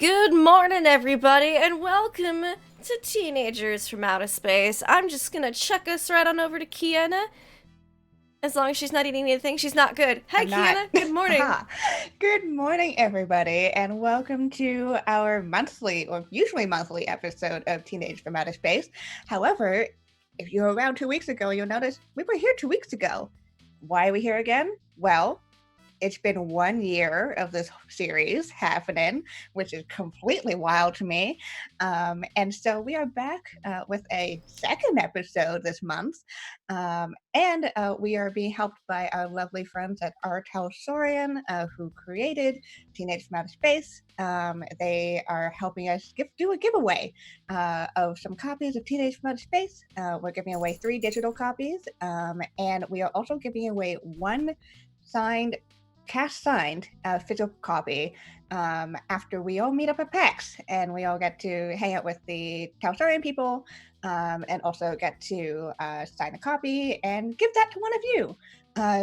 Good morning, everybody, and welcome to Teenagers from Outer Space. I'm just gonna chuck us right on over to Kiana. As long as she's not eating anything, she's not good. Hi, I'm not. Kiana. Good morning. Good morning, everybody, and welcome to our monthly, or usually monthly, episode of Teenage from Outer Space. However, if you were around 2 weeks ago, you'll notice we were here 2 weeks ago. Why are we here again? Well, it's been 1 year of this series happening, which is completely wild to me. And so we are back with a second episode this month. And we are being helped by our lovely friends at R.U.O.K, who created Teenage from Outer Space. They are helping us do a giveaway of some copies of Teenage from Outer Space. We're giving away 3 digital copies, and we are also giving away one cast signed physical copy after we all meet up at PAX, and we all get to hang out with the Talsorian people, and also get to sign a copy and give that to one of you.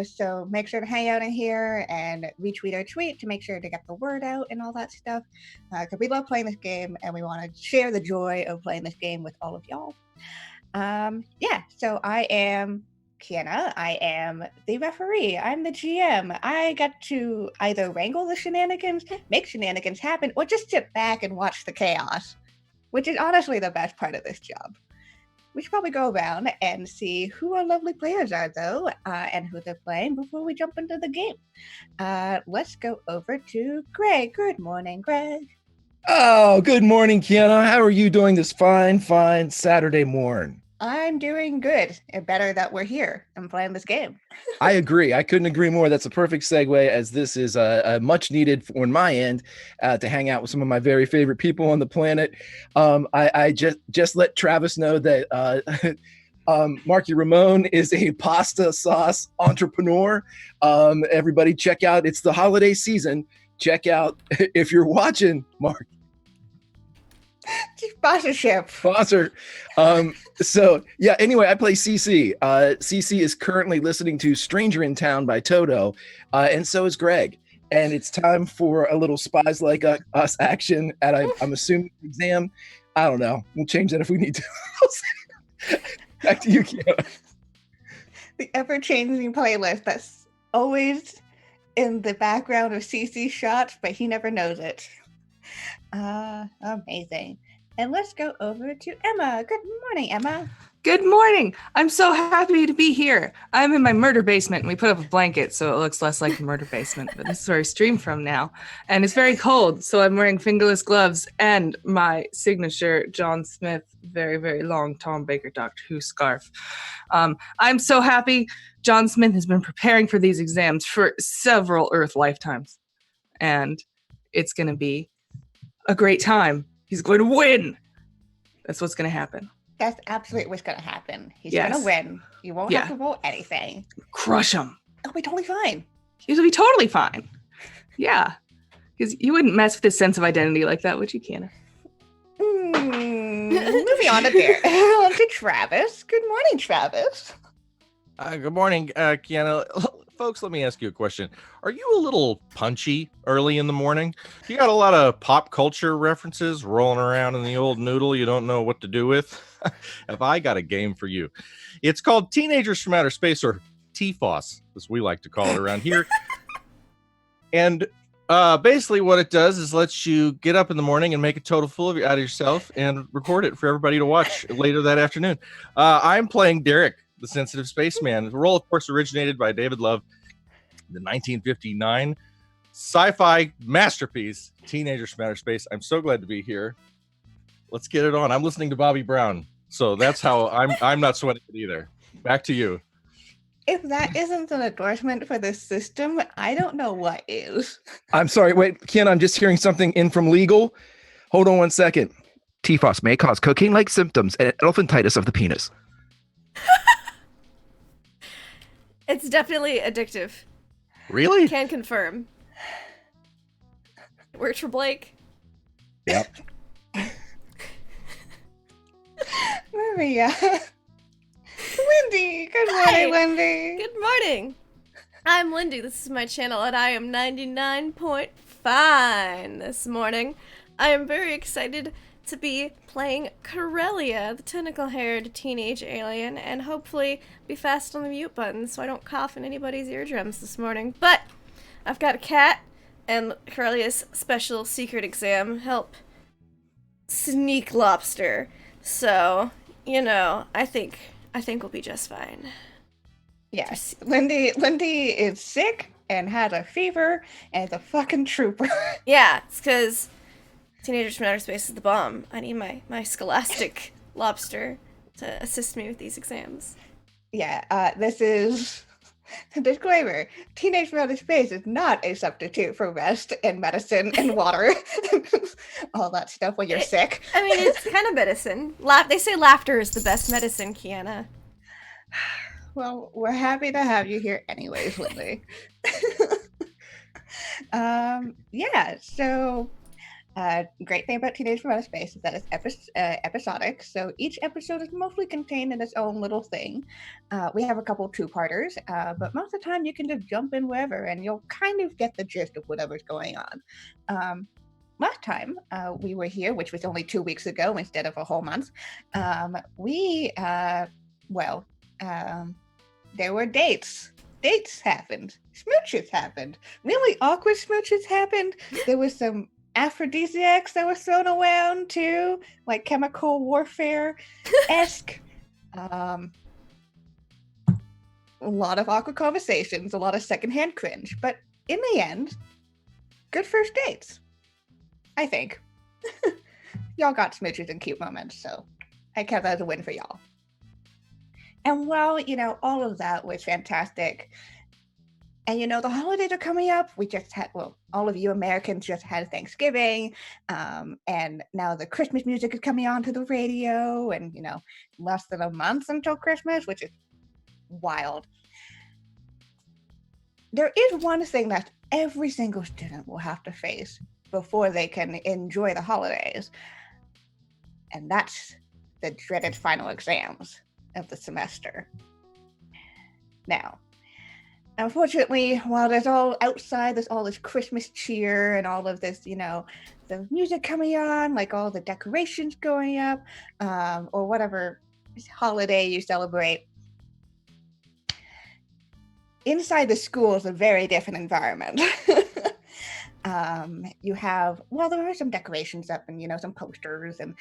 So make sure to hang out in here and retweet our tweet to make sure to get the word out and all that stuff, because we love playing this game and we want to share the joy of playing this game with all of y'all. So I am Kiana. I am the referee. I'm the GM. I get to either wrangle the shenanigans, make shenanigans happen, or just sit back and watch the chaos, which is honestly the best part of this job. We should probably go around and see who our lovely players are, though, and who they're playing before we jump into the game. Let's go over to Greg. Good morning, Greg. Oh, good morning, Kiana. How are you doing this fine Saturday morning? I'm doing good. And better that we're here and playing this game. I agree. I couldn't agree more. That's a perfect segue, as this is a much needed on my end to hang out with some of my very favorite people on the planet. I just let Travis know that Marky Ramone is a pasta sauce entrepreneur. Everybody check out. It's the holiday season. Check out if you're watching, Mark. Sponsorship. Sponsor. So yeah, anyway, I play CC. CC is currently listening to Stranger in Town by Toto, and so is Greg. And it's time for a little Spies Like Us action at, I'm assuming, exam. I don't know. We'll change that if we need to. Back to you, Kiana. The ever-changing playlist that's always in the background of CC shots, but he never knows it. Amazing. And let's go over to Emma. Good morning, Emma. Good morning. I'm so happy to be here. I'm in my murder basement, and we put up a blanket so it looks less like a murder basement, but this is where I stream from now. And it's very cold, so I'm wearing fingerless gloves and my signature John Smith, very, very long Tom Baker Doctor Who scarf. I'm so happy. John Smith has been preparing for these exams for several Earth lifetimes, and it's going to be a great time. He's going to win. That's what's going to happen. That's absolutely what's going to happen. He's Yes. going to win. You won't have to roll anything. Crush him. It'll be totally fine. It'll be totally fine. Yeah. Because you wouldn't mess with his sense of identity like that, would you, Kiana? Moving on to Travis. Good morning, Travis. Good morning, Kiana. Folks, let me ask you a question. Are you a little punchy early in the morning? You got a lot of pop culture references rolling around in the old noodle you don't know what to do with? Have I got a game for you? It's called Teenagers from Outer Space, or TFOS, as we like to call it around here. And basically what it does is lets you get up in the morning and make a total fool out of yourself and record it for everybody to watch later that afternoon. I'm playing Derek, the Sensitive Spaceman. The role, of course, originated by David Love, the 1959 sci-fi masterpiece, Teenagers from Outer Space. I'm so glad to be here. Let's get it on. I'm listening to Bobby Brown, so that's how I'm not sweating it either. Back to you. If that isn't an endorsement for this system, I don't know what is. I'm sorry. Wait, Kiana, I'm just hearing something in from legal. Hold on one second. TFOS may cause cocaine-like symptoms and elephantitis of the penis. It's definitely addictive. Really? Can confirm. Works for Blake. Yep. Maria. Lindy. Good morning, Hi. Lindy. Good morning. I'm Lindy. This is my channel, and I am 99.fine this morning. I am very excited to be playing Corellia, the tentacle-haired teenage alien, and hopefully be fast on the mute button so I don't cough in anybody's eardrums this morning. But I've got a cat, and Corellia's special secret exam help sneak lobster. So, I think we'll be just fine. Yes, Lindy is sick and has a fever and is a fucking trooper. Yeah, it's because Teenagers from Outer Space is the bomb. I need my Scholastic lobster to assist me with these exams. Yeah, this is a disclaimer. Teenage from Outer Space is not a substitute for rest and medicine and water. All that stuff when you're sick. I mean, it's kind of medicine. They say laughter is the best medicine, Kiana. Well, we're happy to have you here anyways, Lindy. So great thing about Teenage from Outer Space is that it's episodic, so each episode is mostly contained in its own little thing. We have a couple two-parters, but most of the time you can just jump in wherever and you'll kind of get the gist of whatever's going on. Last time we were here, which was only 2 weeks ago instead of a whole month, there were dates. Dates happened. Smooches happened. Really awkward smooches happened. There was some aphrodisiacs that were thrown around too, like chemical warfare-esque. A lot of awkward conversations, a lot of secondhand cringe. But in the end, good first dates. I think. Y'all got smooches and cute moments, so I count that as a win for y'all. And while, all of that was fantastic, and, the holidays are coming up, we just had, all of you Americans just had Thanksgiving, and now the Christmas music is coming onto the radio, and, less than a month until Christmas, which is wild. There is one thing that every single student will have to face before they can enjoy the holidays, and that's the dreaded final exams of the semester. Now, unfortunately, while there's all outside, there's all this Christmas cheer and all of this, the music coming on, like all the decorations going up, or whatever holiday you celebrate. Inside the school is a very different environment. You have, there are some decorations up and, some posters and,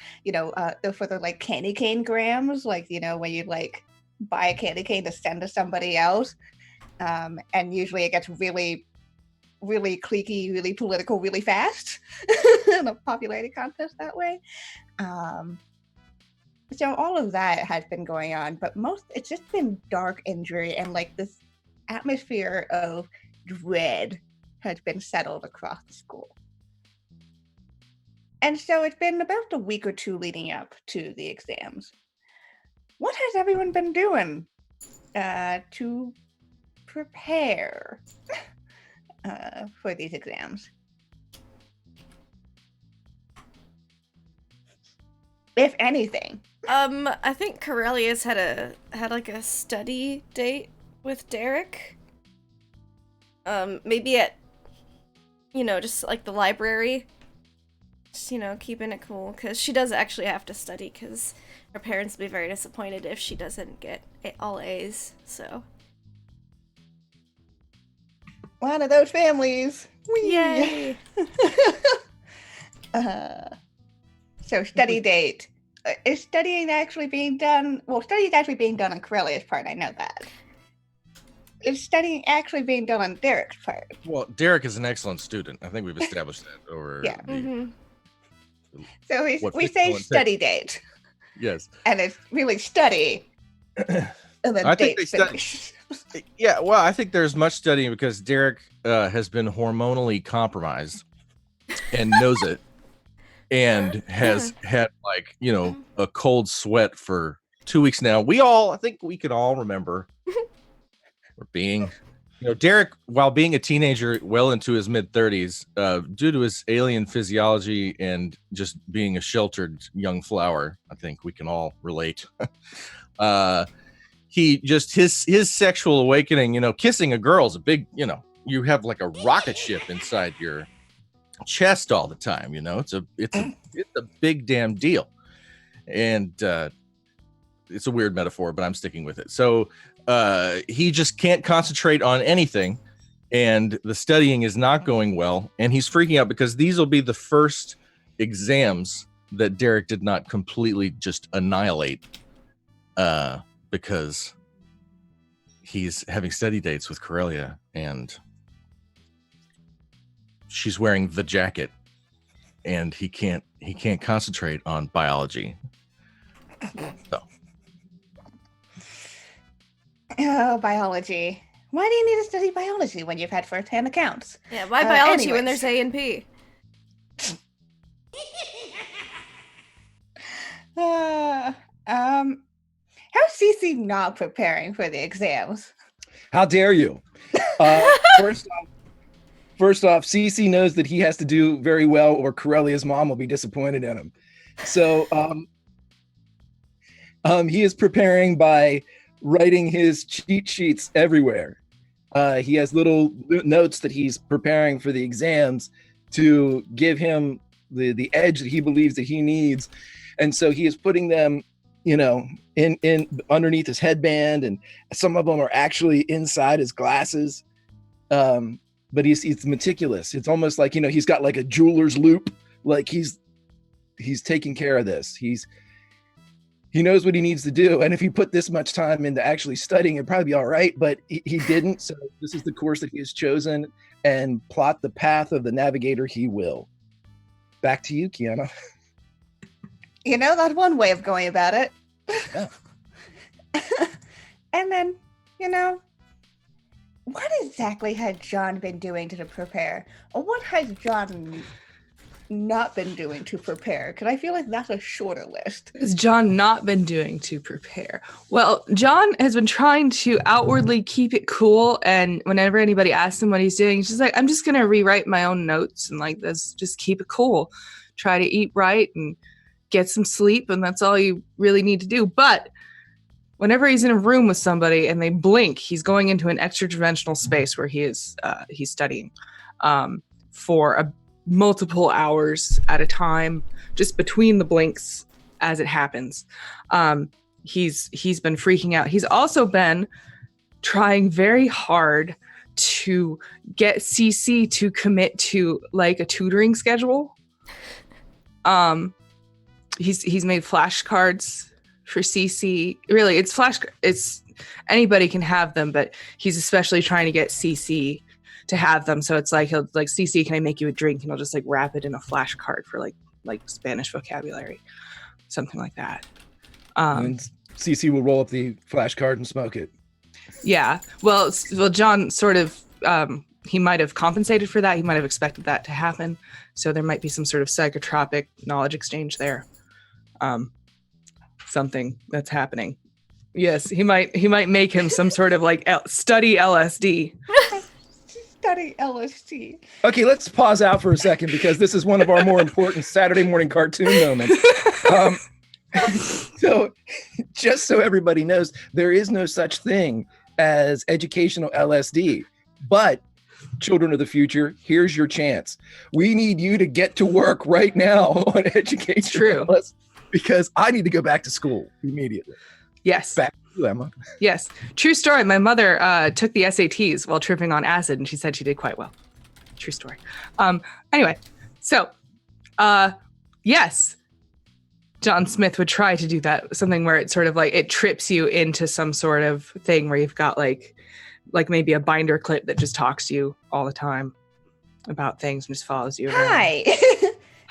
for the like candy cane grams, like, when you like buy a candy cane to send to somebody else. And usually it gets really, really cliquey, really political, really fast in a popularity contest that way. So all of that has been going on, but it's just been dark injury and like this atmosphere of dread has been settled across the school. And so it's been about a week or two leading up to the exams. What has everyone been doing to prepare for these exams? If anything. I think Corellia's had like a study date with Derek. Maybe at just like the library, just, keeping it cool, because she does actually have to study, because her parents will be very disappointed if she doesn't get all A's, so. One of those families. Whee! Yay! So study date. Is studying actually being done? Well, study is actually being done on Corellia's part, I know that. Is studying actually being done on Derek's part? Well, Derek is an excellent student. I think we've established that over. Yeah. Mm-hmm. So we say study date. Yes. And it's really study. And then I think date they finish. Yeah, well, I think there's much studying because Derek has been hormonally compromised and knows it, and has had a cold sweat for 2 weeks now. I think we can all remember. Being, Derek, while being a teenager well into his mid-30s, due to his alien physiology and just being a sheltered young flower, I think we can all relate. His sexual awakening, kissing a girl is a big, you have like a rocket ship inside your chest all the time. It's a big damn deal. And it's a weird metaphor, but I'm sticking with it. So he just can't concentrate on anything, and the studying is not going well, and he's freaking out because these will be the first exams that Derek did not completely just annihilate, because he's having study dates with Corellia, and she's wearing the jacket, and he can't concentrate on biology. So. Oh, biology. Why do you need to study biology when you've had first-hand accounts? Yeah, why biology when anyways. there's A and P? How's Cece not preparing for the exams? How dare you? First off, Cece knows that he has to do very well, or Corellia's mom will be disappointed in him. So he is preparing by writing his cheat sheets everywhere. He has little notes that he's preparing for the exams to give him the edge that he believes that he needs. And so he is putting them, in underneath his headband, and some of them are actually inside his glasses. But he's meticulous. It's almost like, he's got like a jeweler's loop. Like he's taking care of this. He knows what he needs to do. And if he put this much time into actually studying, it'd probably be all right, but he didn't. So this is the course that he has chosen, and plot the path of the navigator he will. Back to you, Kiana. That's one way of going about it. Yeah. And then, what exactly has John been doing to prepare? Or what has John not been doing to prepare? Because I feel like that's a shorter list. Has John not been doing to prepare? Well, John has been trying to outwardly keep it cool, and whenever anybody asks him what he's doing, he's just like, I'm just going to rewrite my own notes, and like this, just keep it cool. Try to eat right and get some sleep, and that's all you really need to do. But whenever he's in a room with somebody and they blink, he's going into an extra dimensional space where he's studying for multiple hours at a time, just between the blinks as it happens. He's been freaking out. He's also been trying very hard to get CC to commit to like a tutoring schedule. He's made flashcards for CC. Really, it's anybody can have them, but he's especially trying to get CC to have them. So it's like he'll like, CC, can I make you a drink? And he'll just like wrap it in a flashcard for like Spanish vocabulary, something like that. And CC will roll up the flashcard and smoke it. Yeah. Well, John sort of he might have compensated for that. He might have expected that to happen. So there might be some sort of psychotropic knowledge exchange there. Something that's happening. Yes, he might make him some sort of like study LSD. Study LSD. Okay, let's pause out for a second, because this is one of our more important Saturday morning cartoon moments. So just so everybody knows, there is no such thing as educational LSD, but children of the future, here's your chance. We need you to get to work right now on education. True. Because I need to go back to school immediately. Yes. Back to you, Emma. Yes. True story. My mother took the SATs while tripping on acid, and she said she did quite well. True story. Anyway, so yes, John Smith would try to do that, something where it's sort of like it trips you into some sort of thing where you've got like maybe a binder clip that just talks to you all the time about things and just follows you around. Hi.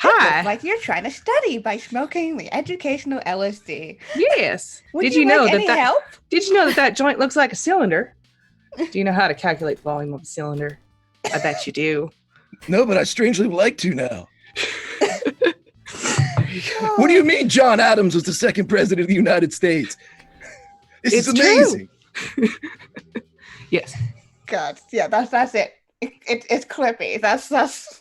Hi. Looks like you're trying to study by smoking the educational LSD. Yes. Did you know that help? Did you know that joint looks like a cylinder? Do you know how to calculate the volume of a cylinder? I bet you do. No, but I strangely would like to now. What do you mean John Adams was the second president of the United States? This is amazing. Yes. God, yeah, that's it. It's clippy. That's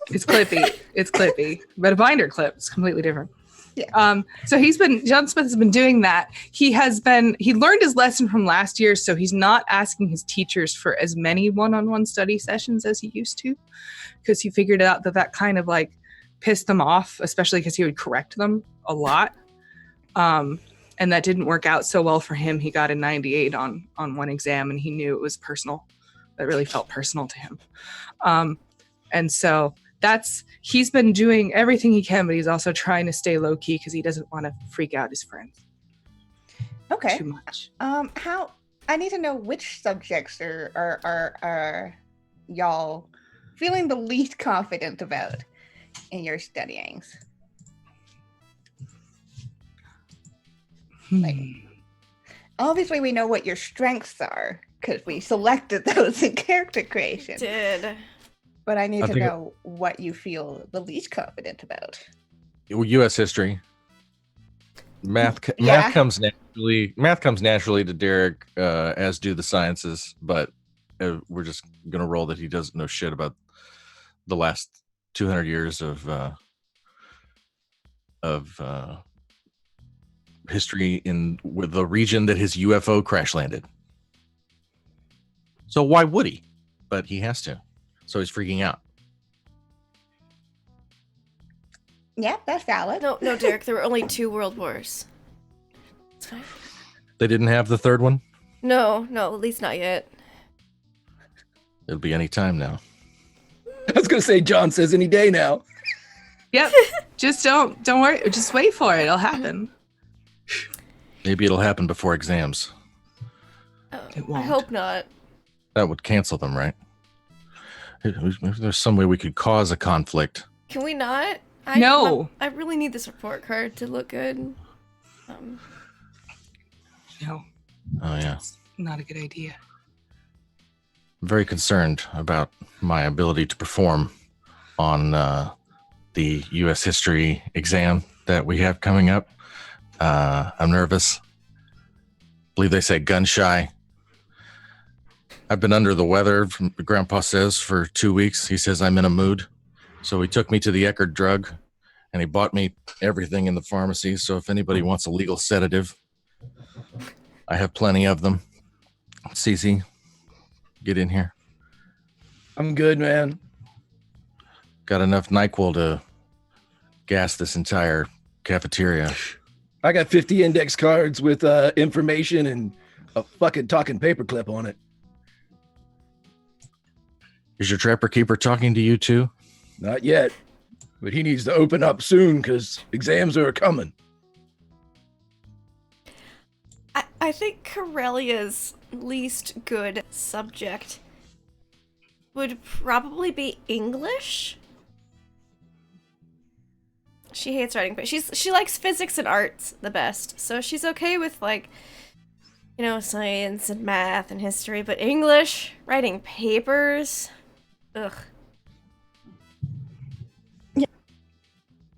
It's clippy. It's clippy. But a binder clip is completely different. So John Smith has been doing that. He learned his lesson from last year, so he's not asking his teachers for as many one-on-one study sessions as he used to, because he figured out that kind of like pissed them off, especially because he would correct them a lot. And that didn't work out so well for him. He got a 98 on one exam, and he knew it was personal. That really felt personal to him. And so he's been doing everything he can, but he's also trying to stay low key because he doesn't want to freak out his friends. Okay. Too much. I need to know which subjects are y'all feeling the least confident about in your studyings? Like, obviously we know what your strengths are because we selected those in character creation. Did. But I need to know what you feel the least confident about. U.S. history. Math comes naturally to Derek, as do the sciences, but we're just gonna roll that he doesn't know shit about the last 200 years of history with the region that his UFO crash landed. So why would he? But he has to. So he's freaking out. Yeah, that's valid. No, Derek, there were only 2 world wars. It's fine. They didn't have the third one? No, at least not yet. It'll be any time now. I was gonna say John says any day now. Yep. Just don't worry. Just wait for it. It'll happen. Maybe it'll happen before exams. It I won't. hope not. That would cancel them, right? If there's some way we could cause a conflict. Can we not? No. I really need this report card to look good. No. Oh, yeah. It's not a good idea. I'm very concerned about my ability to perform on the U.S. history exam that we have coming up. I'm nervous. I believe they say gun shy. I've been under the weather, Grandpa says, for 2 weeks. He says I'm in a mood. So he took me to the Eckerd drug, and he bought me everything in the pharmacy. So if anybody wants a legal sedative, I have plenty of them. Cece, get in here. I'm good, man. Got enough NyQuil to gas this entire cafeteria. I got 50 index cards with information and a fucking talking paperclip on it. Is your trapper keeper talking to you too? Not yet, but he needs to open up soon because exams are coming. I think Corellia's least good subject would probably be English. She hates writing, but she likes physics and arts the best. So she's okay with, like, you know, science and math and history, but English, writing papers, ugh. Yeah.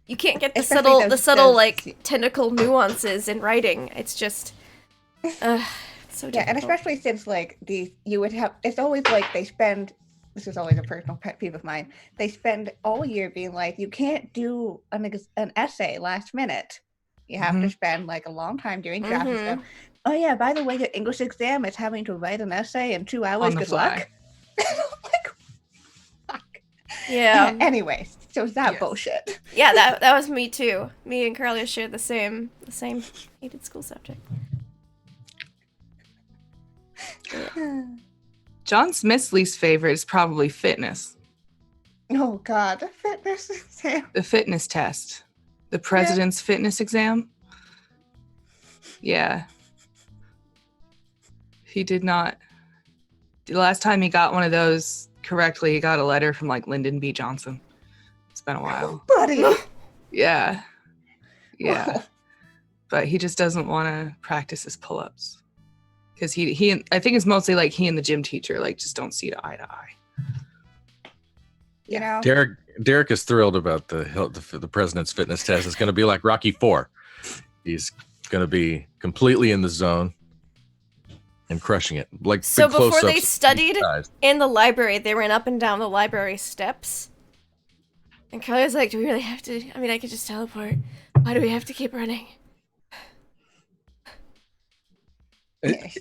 You can't get the Especially subtle like technical nuances in writing. It's just it's so difficult. Yeah, and especially since like it's always like they spend, this is always a personal pet peeve of mine, they spend all year being like, you can't do an essay last minute. You have to spend like a long time doing drafts and stuff. Oh yeah, by the way, your English exam is having to write an essay in 2 hours. Good luck. Like, fuck. Yeah. Anyway, so it's that bullshit. Yeah, that was me too. Me and Corellia shared the same hated school subject. John Smith's least favorite is probably fitness. Oh God, the fitness exam. The fitness test. The president's fitness exam. Yeah. He did not. The last time he got one of those correctly, he got a letter from like Lyndon B. Johnson. It's been a while. Buddy. Yeah. Yeah. But he just doesn't want to practice his pull-ups. Because he I think it's mostly like he and the gym teacher like just don't see eye to eye. You know? Derek is thrilled about the president's fitness test. It's going to be like Rocky IV. He's going to be completely in the zone and crushing it. Like So big before close-ups they of studied his eyes. in the library, they ran up and down the library steps. And Kelly was like, do we really have to? I mean, I could just teleport. Why do we have to keep running? Yes.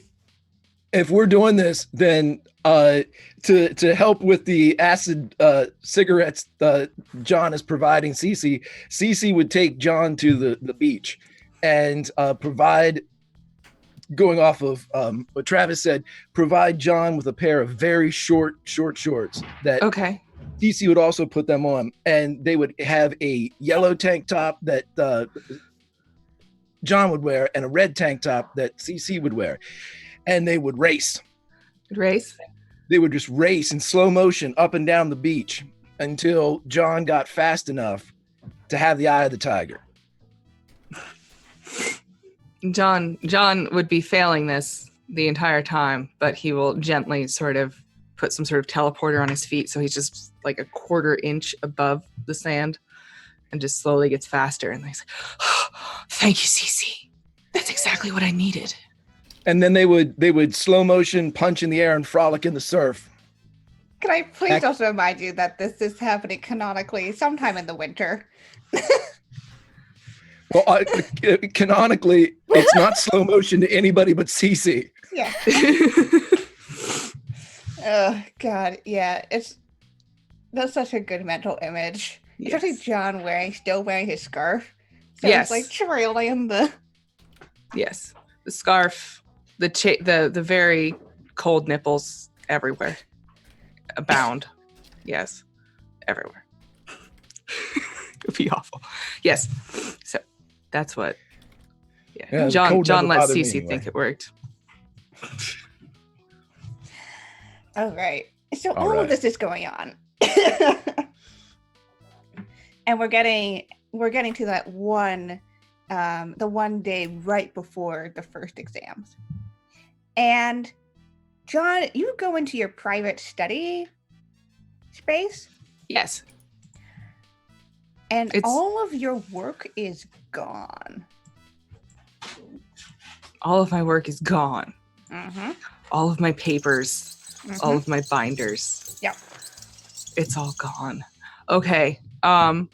If we're doing this, then to help with the acid cigarettes John is providing Cece, Cece would take John to the beach and provide, going off of what Travis said, provide John with a pair of very short shorts that Okay. Cece would also put them on, and they would have a yellow tank top that John would wear and a red tank top that Cece would wear. And they would race. Race? They would just race in slow motion up and down the beach until John got fast enough to have the eye of the tiger. John would be failing this the entire time, but he will gently sort of put some sort of teleporter on his feet, so he's just like a quarter inch above the sand and just slowly gets faster. And he's like, oh, thank you, Cece. That's exactly what I needed. And then they would slow motion punch in the air and frolic in the surf. Can I please also remind you that this is happening canonically sometime in the winter? Well, canonically, it's not slow motion to anybody but Cece. Yeah. Oh God, yeah. That's such a good mental image. Yes. Especially John still wearing his scarf. So Yes. it's like trailing the. Yes, the scarf, the very cold nipples everywhere, abound. Yes, everywhere. It'd be awful. Yes, so that's what. Yeah, the John cold never let bothered me Cece anyway. think it worked. All right. So All all right. of this is going on, and we're getting to that one, the one day right before the first exams, and John, you go into your private study space, Yes, and It's- all of your work is gone. all of my work is gone. Mm-hmm. All of my papers, all of my binders. Yep. It's all gone. Okay. I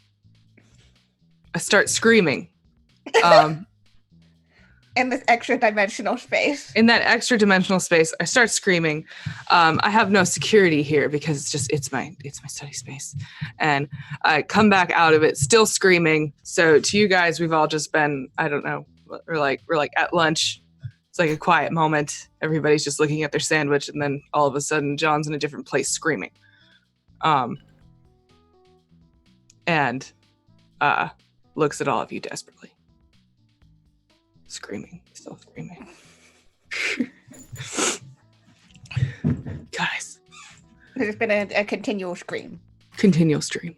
start screaming. In this extra dimensional space. In that extra dimensional space, I start screaming. I have no security here because it's my study space, and I come back out of it still screaming. So to you guys, we've all just been, I don't know, we're like at lunch. It's like a quiet moment. Everybody's just looking at their sandwich, and then all of a sudden, John's in a different place screaming, and looks at all of you desperately. Screaming, still screaming. Guys, There's been a continual scream. continual scream.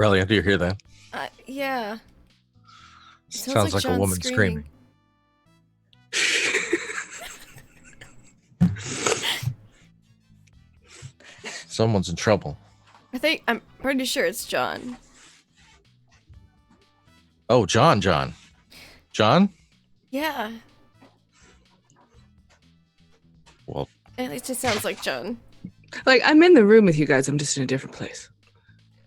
Aurelia, do you hear that? Yeah. It Sounds like a John's woman screaming. Someone's in trouble. I'm pretty sure it's John. Oh, John? Yeah. Well, At least it sounds like John. Like, I'm in the room with you guys. I'm just in a different place.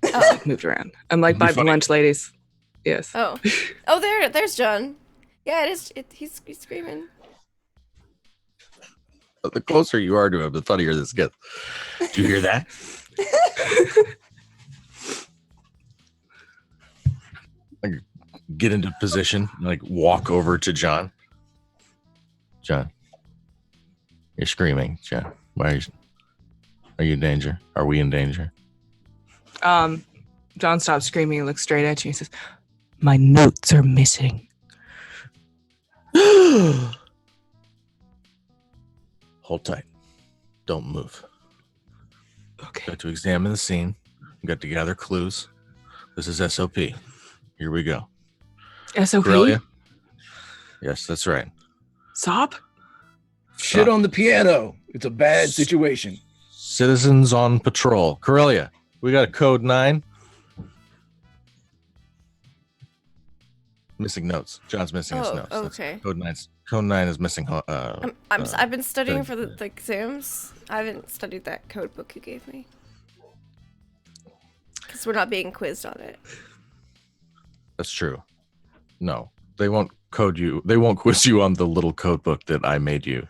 Oh. Like, moved around. I'm like by the funny. lunch ladies. Yes. Oh. There's John. Yeah, it is. He's screaming. the closer you are to him, the funnier this gets. Do you hear that? Like, get into position, like walk over to John. John, you're screaming. John, why are you in danger? Are we in danger? John stops screaming and looks straight at you and says, "My notes are missing." Hold tight. Don't move. Okay. Got to examine the scene. We got to gather clues. This is SOP. Here we go. SOP? Aurelia? Yes, that's right. SOP? Shit on the piano. It's a bad situation. Citizens on patrol. Corellia, we got a code 9. Missing notes. John's missing his notes. That's Okay. Code 9 is missing. I've been studying for study. the exams. I haven't studied that code book you gave me. because we're not being quizzed on it. That's true. No, they won't code you. They won't quiz you on the little code book that I made you.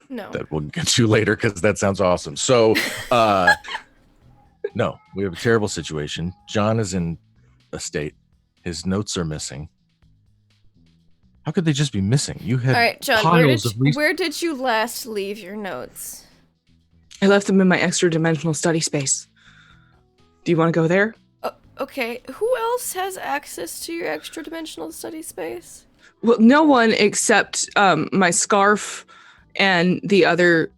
No. That we'll get to later because that sounds awesome. So, no, we have a terrible situation. John is in a state. His notes are missing. How could they just be missing? You had All right, John, piles of where did you last leave your notes? I left them in my extra dimensional study space. Do you want to go there? Okay, who else has access to your extra dimensional study space? Well, no one except my scarf and the other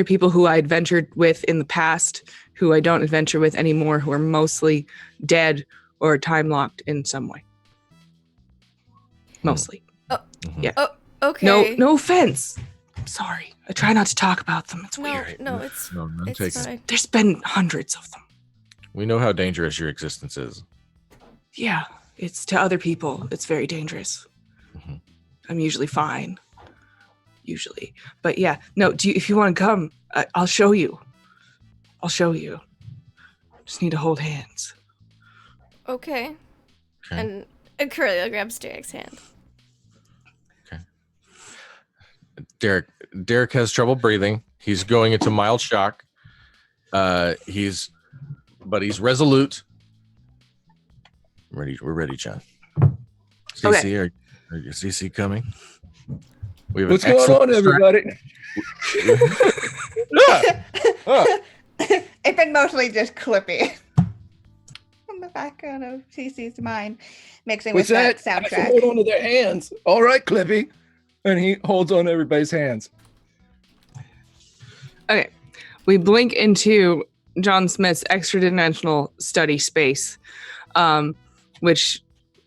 people who I adventured with in the past, who I don't adventure with anymore, who are mostly dead or time locked in some way. Mostly. Yeah. Oh, okay. No offense. I'm sorry. I try not to talk about them. It's weird. No, it's fine. There's been hundreds of them. We know how dangerous your existence is. Yeah, it's to other people. It's very dangerous. Mm-hmm. I'm usually fine. Usually. But yeah, no, if you want to come, I'll show you. Just need to hold hands. Okay. And Curly grabs Derek's hand. Okay. Derek has trouble breathing. He's going into mild shock. He's resolute. We're ready, John. CC, are you CC coming? We have What's going on, everybody? It's been mostly just Clippy. On the background of CC's mind, mixing with that soundtrack. Hold on to their hands. All right, Clippy. And he holds on to everybody's hands. Okay. We blink into John Smith's extra dimensional study space, which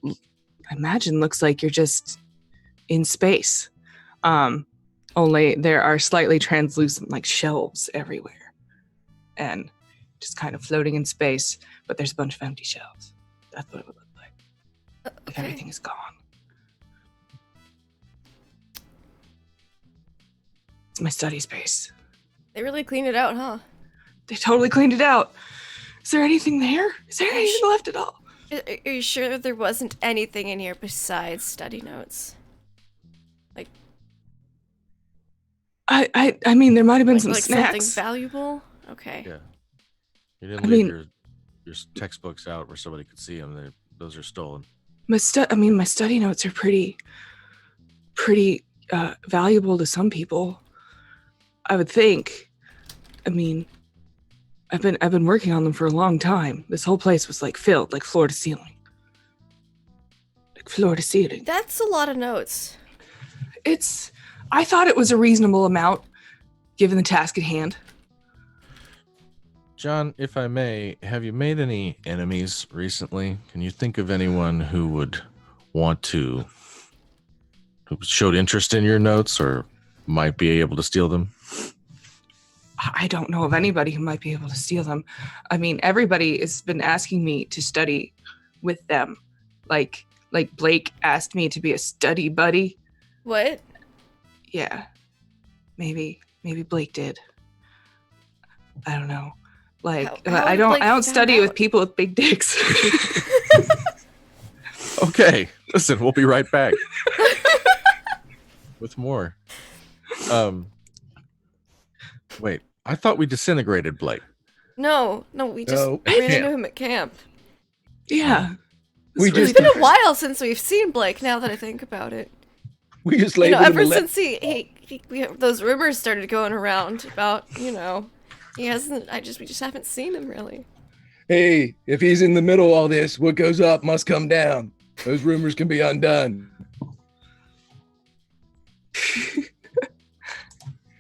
I imagine looks like you're just in space. Only there are slightly translucent like shelves everywhere and just kind of floating in space, but there's a bunch of empty shelves. That's what it would look like if everything is gone. It's my study space. They really cleaned it out, huh? They totally cleaned it out. Is there anything there? Is there anything left at all? Are you sure there wasn't anything in here besides study notes? Like, I mean, there might have been some snacks. Something valuable? Okay. Yeah. You didn't leave your textbooks out where somebody could see them. Those are stolen. My study notes are pretty valuable to some people. I would think. I mean, I've been working on them for a long time. This whole place was like filled, like floor to ceiling. Like floor to ceiling. That's a lot of notes. I thought it was a reasonable amount, given the task at hand. John, if I may, have you made any enemies recently? Can you think of anyone who would who showed interest in your notes or might be able to steal them? I don't know of anybody who might be able to steal them. I mean, everybody has been asking me to study with them. Like Blake asked me to be a study buddy. What? Yeah. Maybe Blake did. I don't know. Like I don't study with people with big dicks. Okay. Listen, we'll be right back. With more. Wait, I thought we disintegrated Blake. No, we just ran into him at camp. Yeah. It's been a while since we've seen Blake, now that I think about it. We just laid ever since those rumors started going around about, he hasn't, we just haven't seen him really. Hey, if he's in the middle of all this, what goes up must come down. Those rumors can be undone.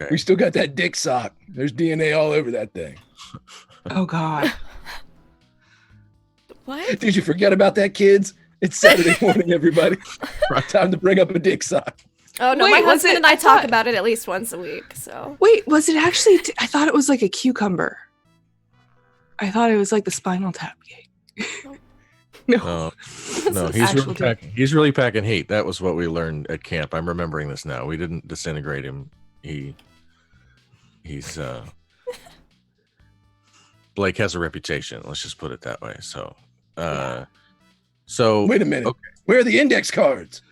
Okay. We still got that dick sock. There's DNA all over that thing. Oh, God. What? Did you forget about that, kids? It's Saturday morning, everybody. Time to bring up a dick sock. Oh, no, my husband and I talk about it at least once a week, so. Wait, was it actually, I thought it was like a cucumber. I thought it was like the Spinal Tap gate. No, he's really packing heat. That was what we learned at camp. I'm remembering this now. We didn't disintegrate him. He's Blake has a reputation. Let's just put it that way. So, so Wait a minute. okay. Where are the index cards?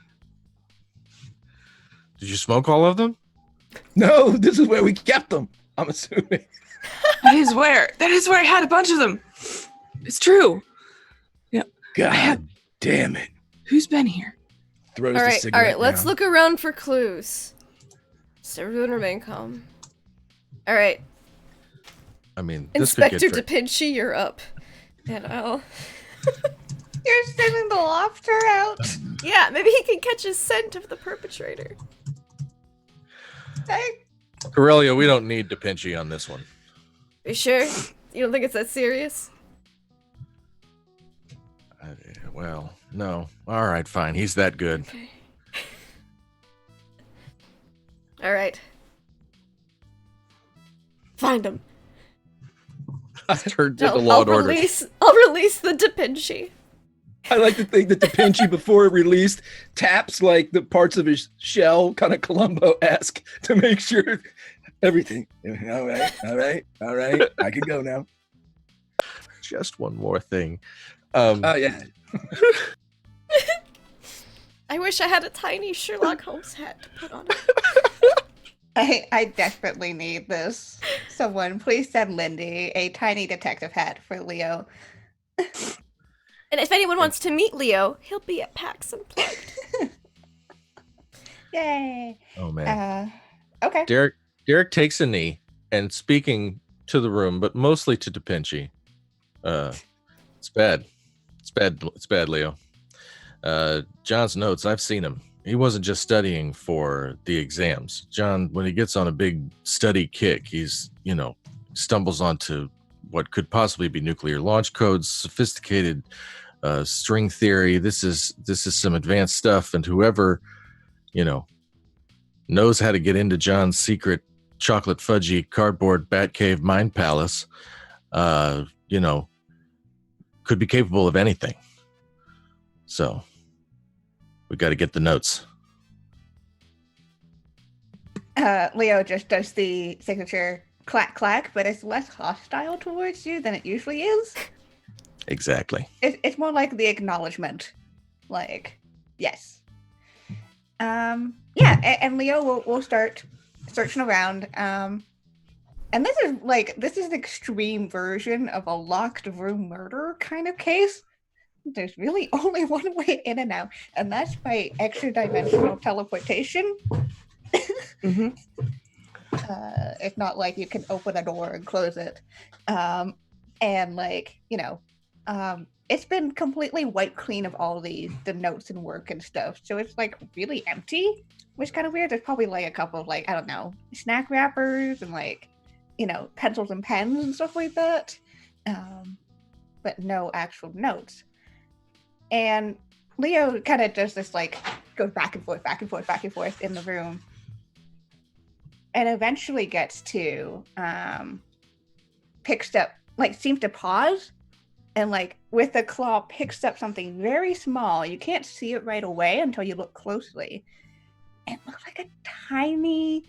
Did you smoke all of them? No, this is where we kept them. I'm assuming. That is where I had a bunch of them. It's true. God damn it. Who's been here? Throws All the right, cigarette let's down. look around for clues. So everyone remain calm. All right, I mean, this could Inspector get DePinci, you're up. And I'll... You're sending the lobster out. Yeah, maybe he can catch a scent of the perpetrator. Hey, Corellia, we don't need DaPinci on this one. You sure? You don't think it's that serious? Well, no. All right, fine. He's that good. Okay. All right. Find him. I turned to the I'll law and order. I'll release the DaPinci. I like to think that Da Vinci, before it released, taps like the parts of his shell, kind of Columbo-esque, to make sure everything. All right. I can go now. Just one more thing. Oh, yeah. I wish I had a tiny Sherlock Holmes hat to put on it. I desperately need this. Someone, please send Lindy a tiny detective hat for Leo. And if anyone wants to meet Leo, he'll be at PAX Unplugged. Yay. Oh, man. Okay. Derek takes a knee and speaking to the room, but mostly to DaPinci. It's bad. It's bad, Leo. John's notes, I've seen him. He wasn't just studying for the exams. John, when he gets on a big study kick, he's, stumbles onto what could possibly be nuclear launch codes, sophisticated string theory. This is some advanced stuff, and whoever, knows how to get into John's secret chocolate fudgy cardboard Batcave mind palace, could be capable of anything. So we got to get the notes. Leo just does the signature clack clack, but it's less hostile towards you than it usually is. Exactly. It's more like the acknowledgement. Like, yes. And Leo will start searching around. And this is an extreme version of a locked room murder kind of case. There's really only one way in and out, and that's by extra dimensional teleportation. Mm-hmm. It's not like you can open a door and close it. It's been completely wiped clean of all the notes and work and stuff. So it's like really empty, which is kind of weird. There's probably like a couple of snack wrappers and pencils and pens and stuff like that. But no actual notes. And Leo kind of does this goes back and forth in the room. And eventually gets to picks up, seems to pause and with the claw picks up something very small. You can't see it right away until you look closely. It looks like a tiny,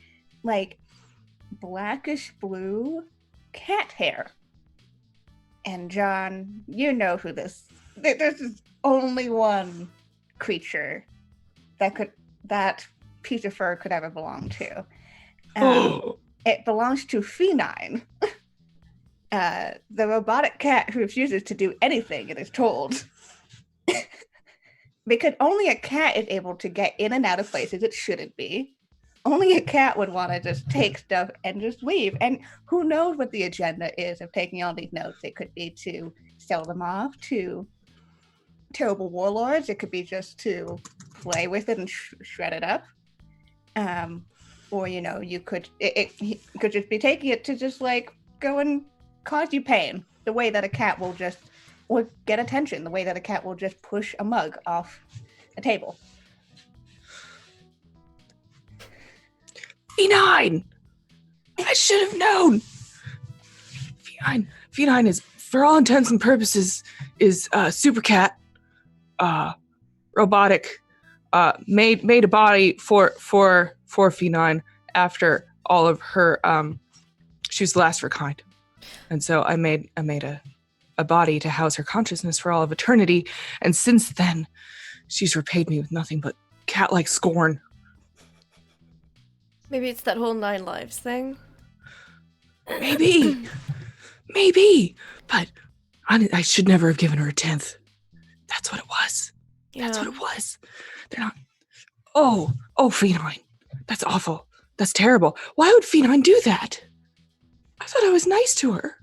blackish blue cat hair. And John, you know who this. There's only one creature that piece of fur could ever belong to. It belongs to Phenine, the robotic cat who refuses to do anything it is told. Because only a cat is able to get in and out of places it shouldn't be. Only a cat would want to just take stuff and just leave. And who knows what the agenda is of taking all these notes. It could be to sell them off to terrible warlords. It could be just to play with it and shred it up. Or, you could, he could just be taking it to just go and cause you pain. The way that a cat will just, or get attention. The way that a cat will just push a mug off a table. Phenine! I should have known. Phenine is, for all intents and purposes, is super cat, robotic, made a body for Phenine after all of her. She was the last of her kind. And so I made a body to house her consciousness for all of eternity. And since then, she's repaid me with nothing but cat-like scorn. Maybe it's that whole 9 lives thing. Maybe. Maybe. But I should never have given her a 10th. That's what it was. Yeah. That's what it was. They're not. Oh, Phenine. That's awful. That's terrible. Why would Phenine do that? I thought I was nice to her.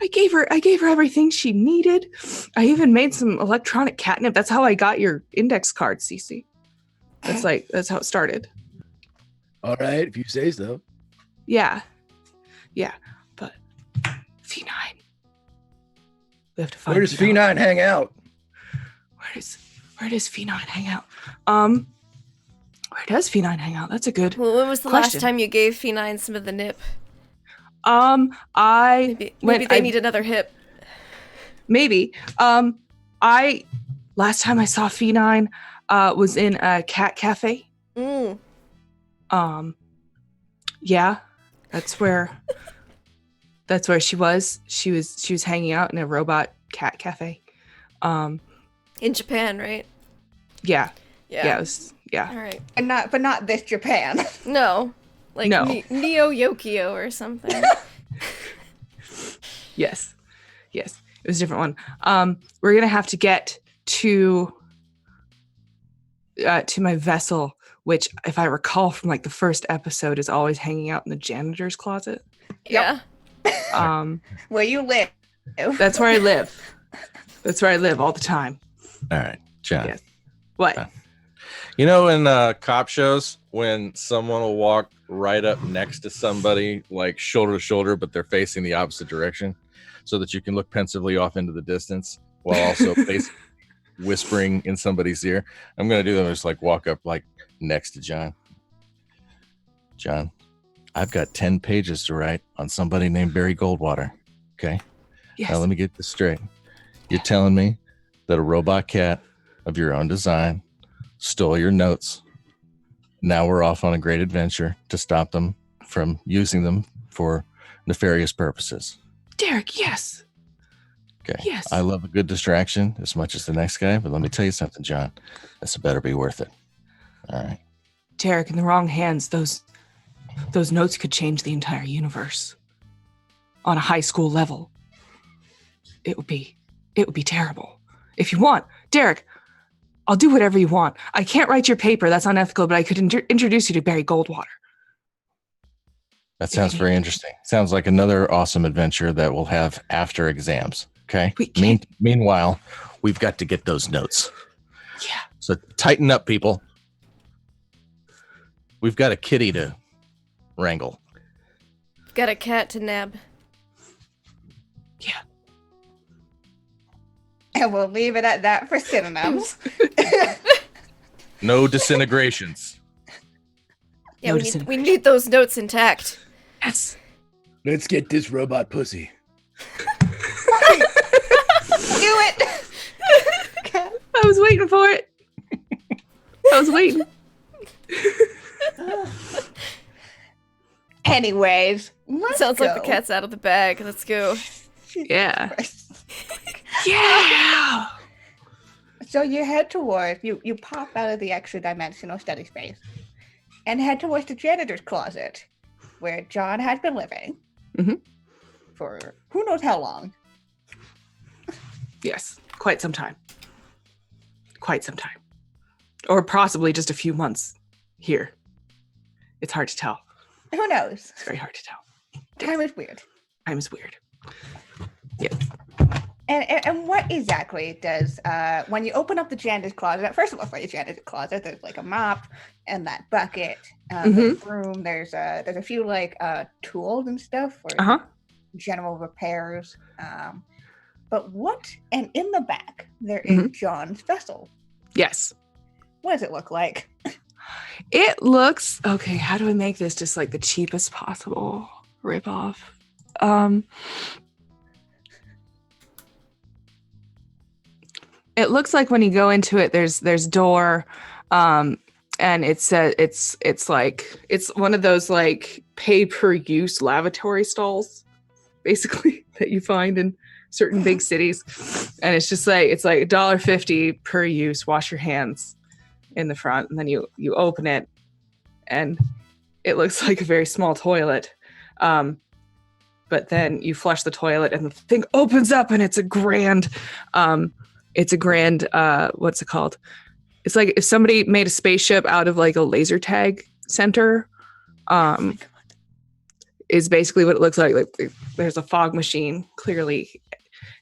I gave her everything she needed. I even made some electronic catnip. That's how I got your index card, Cece. That's how it started. All right, if you say so. Yeah. But Phenine. We have to find. Where does Phenine hang out? Where does Phenine hang out? Where does Phenine hang out? That's a good. Well, when was the question. last time you gave Phenine some of the nip? Maybe They need another hip. Maybe. Last time I saw Phenine was in a cat cafe. Yeah, that's where she was. She was hanging out in a robot cat cafe. In Japan, right? Yeah. Yeah. Yeah, it was, yeah. All right. And not this Japan. No. Like No. Neo Yokio or something. Yes. It was a different one. We're gonna have to get to my vessel, which, if I recall from like the first episode, is always hanging out in the janitor's closet. Yeah. Where you live. That's where I live. That's where I live all the time. All right, John. Yes. What? You know, in cop shows, when someone will walk right up next to somebody, like shoulder to shoulder, but they're facing the opposite direction, so that you can look pensively off into the distance while also whispering in somebody's ear. I'm gonna do that. Just like walk up like next to John. John, I've got 10 pages to write on somebody named Barry Goldwater. Okay. Yes. Now let me get this straight. You're telling me that a robot cat of your own design stole your notes. Now we're off on a great adventure to stop them from using them for nefarious purposes. Derek, yes. Okay. Yes. I love a good distraction as much as the next guy, but let me tell you something, John. This better be worth it. All right. Derek, in the wrong hands, those notes could change the entire universe. On a high school level. It would be terrible. If you want, Derek, I'll do whatever you want. I can't write your paper. That's unethical, but I could introduce you to Barry Goldwater. That sounds very interesting. Sounds like another awesome adventure that we'll have after exams. Okay. Meanwhile, we've got to get those notes. Yeah. So tighten up, people. We've got a kitty to wrangle. Got a cat to nab. Yeah. And we'll leave it at that for synonyms. No disintegrations. Yeah, No we need those notes intact. Yes. Let's get this robot pussy. Do it! I was waiting for it. I was waiting. Anyways, let's Sounds go. like the cat's out of the bag. Let's go. Yeah. Yeah. So you head towards, you pop out of the extra dimensional study space and head towards the janitor's closet where John has been living for who knows how long. Yes. Quite some time. Or possibly just a few months here. It's hard to tell. Who knows? It's very hard to tell. Time is weird. Time is weird. Yes. And what exactly does, when you open up the janitor's closet, first of all, for your janitor's closet, there's like a mop and that bucket, there's a broom, there's a few like tools and stuff for general repairs. But and in the back, there is John's vessel. Yes. What does it look like? It looks, okay, how do I make this just like the cheapest possible ripoff? It looks like when you go into it, there's door, and it's one of those like pay-per-use lavatory stalls. basically, that you find in certain big cities. And it's just like, it's like $1.50 per use. Wash your hands in the front, and then you open it, and it looks like a very small toilet. But then you flush the toilet, and the thing opens up, and it's a grand, what's it called? It's like if somebody made a spaceship out of like a laser tag center, is basically what it looks like. Like there's a fog machine clearly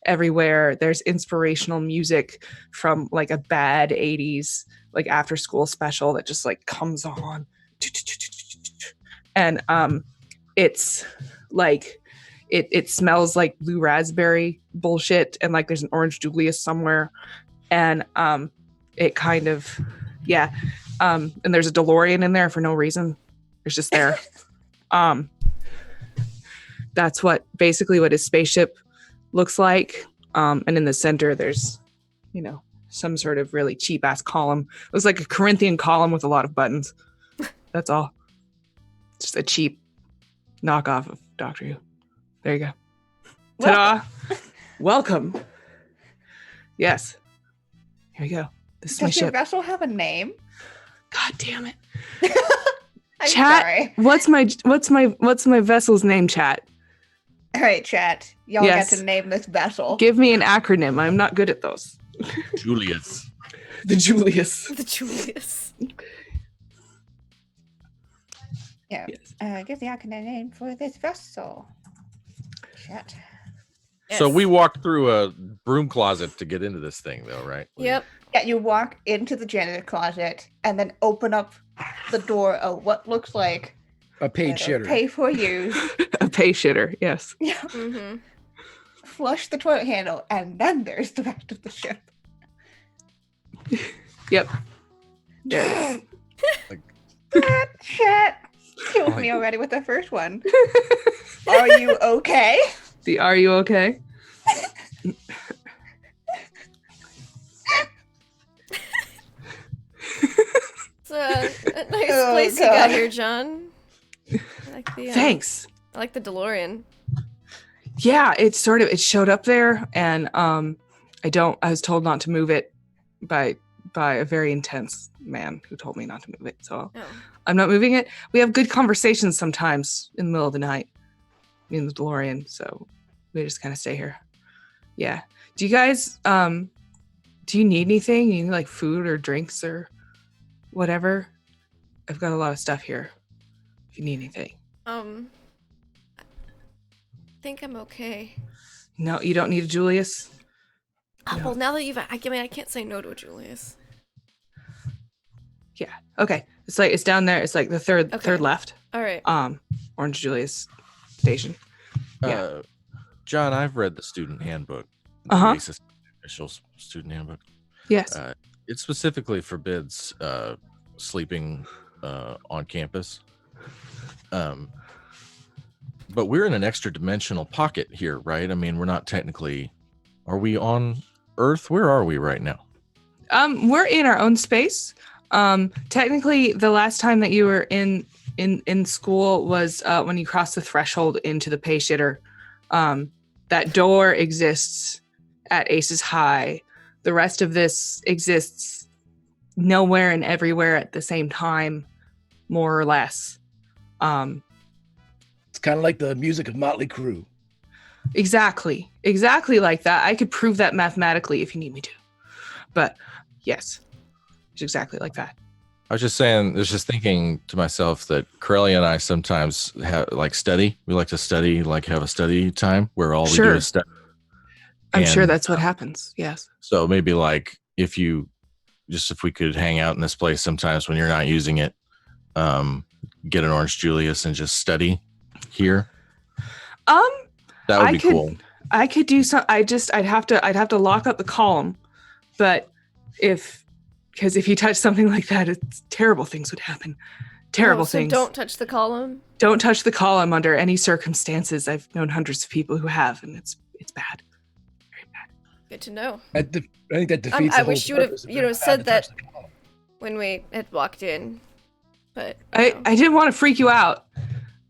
everywhere. There's inspirational music from like a bad 80s like after school special that just like comes on. And it's like it smells like blue raspberry bullshit, and like there's an Orange Julius somewhere, and it kind of and there's a DeLorean in there for no reason. It's just there. That's what his spaceship looks like. And in the center there's, some sort of really cheap ass column. It was like a Corinthian column with a lot of buttons. That's all. Just a cheap knockoff of Doctor Who. There you go. Ta-da! Welcome. Yes. Here we go. This is my Does your ship. vessel have a name? God damn it. I'm Chat. sorry. What's my vessel's name, chat? All right, chat. Y'all Yes. get to name this vessel. Give me an acronym. I'm not good at those. Julius. The Julius. The Julius. Yeah. Yes. Give the acronym name for this vessel. Chat. So Yes. we walked through a broom closet to get into this thing, though, right? Yep. Yeah, you walk into the janitor closet and then open up the door of what looks like A paid shitter. pay for use. A pay shitter. Yes. Yeah. Mm-hmm. Flush the toilet handle, and then there's the rest of the ship. Yep. There it Chat. Killed me already with the first one. Are you okay? is. The R.U.O.K. Okay? It's a nice Oh, place you got God. here, John. I like the, Thanks. I like the DeLorean. Yeah, it showed up there, and I was told not to move it by a very intense man who told me not to move it. So Oh. I'm not moving it. We have good conversations sometimes in the middle of the night in the DeLorean, so we just kind of stay here. Yeah. Do you guys do you need anything? You need like food or drinks or whatever? I've got a lot of stuff here. If you need anything. I think I'm okay. No, you don't need a Julius? Oh, No. well, now that I can't say no to a Julius. Yeah. Okay. It's down there. It's like the third left. All right. Orange Julius station. Yeah. John, I've read the student handbook. The Uh-huh. racist official student handbook. Yes. It specifically forbids sleeping on campus. But we're in an extra dimensional pocket here, right? I mean, we're not technically. Are we on Earth? Where are we right now? We're in our own space. Technically, the last time that you were in school was when you crossed the threshold into the pay shitter. That door exists at Aces High. The rest of this exists nowhere and everywhere at the same time, more or less. It's kind of like the music of Motley Crue. Exactly like that. I could prove that mathematically if you need me to. But yes, it's exactly like that. I was just saying, I was just thinking to myself that Corellia and I sometimes have study. We like to study, have a study time where all we do is study. I'm sure And, that's what happens. Yes. So maybe if we could hang out in this place sometimes when you're not using it, get an Orange Julius and just study here. That would be cool. I could do some. I'd have to lock up the column, but because if you touch something like that, terrible things would happen. Terrible so things. Don't touch the column. Don't touch the column under any circumstances. I've known hundreds of people who have, and it's bad. Very bad. Good to know. I think that defeats I the whole wish you would have, purpose of you know, it. said Not to that touch the column. when we had walked in. But I didn't want to freak you out.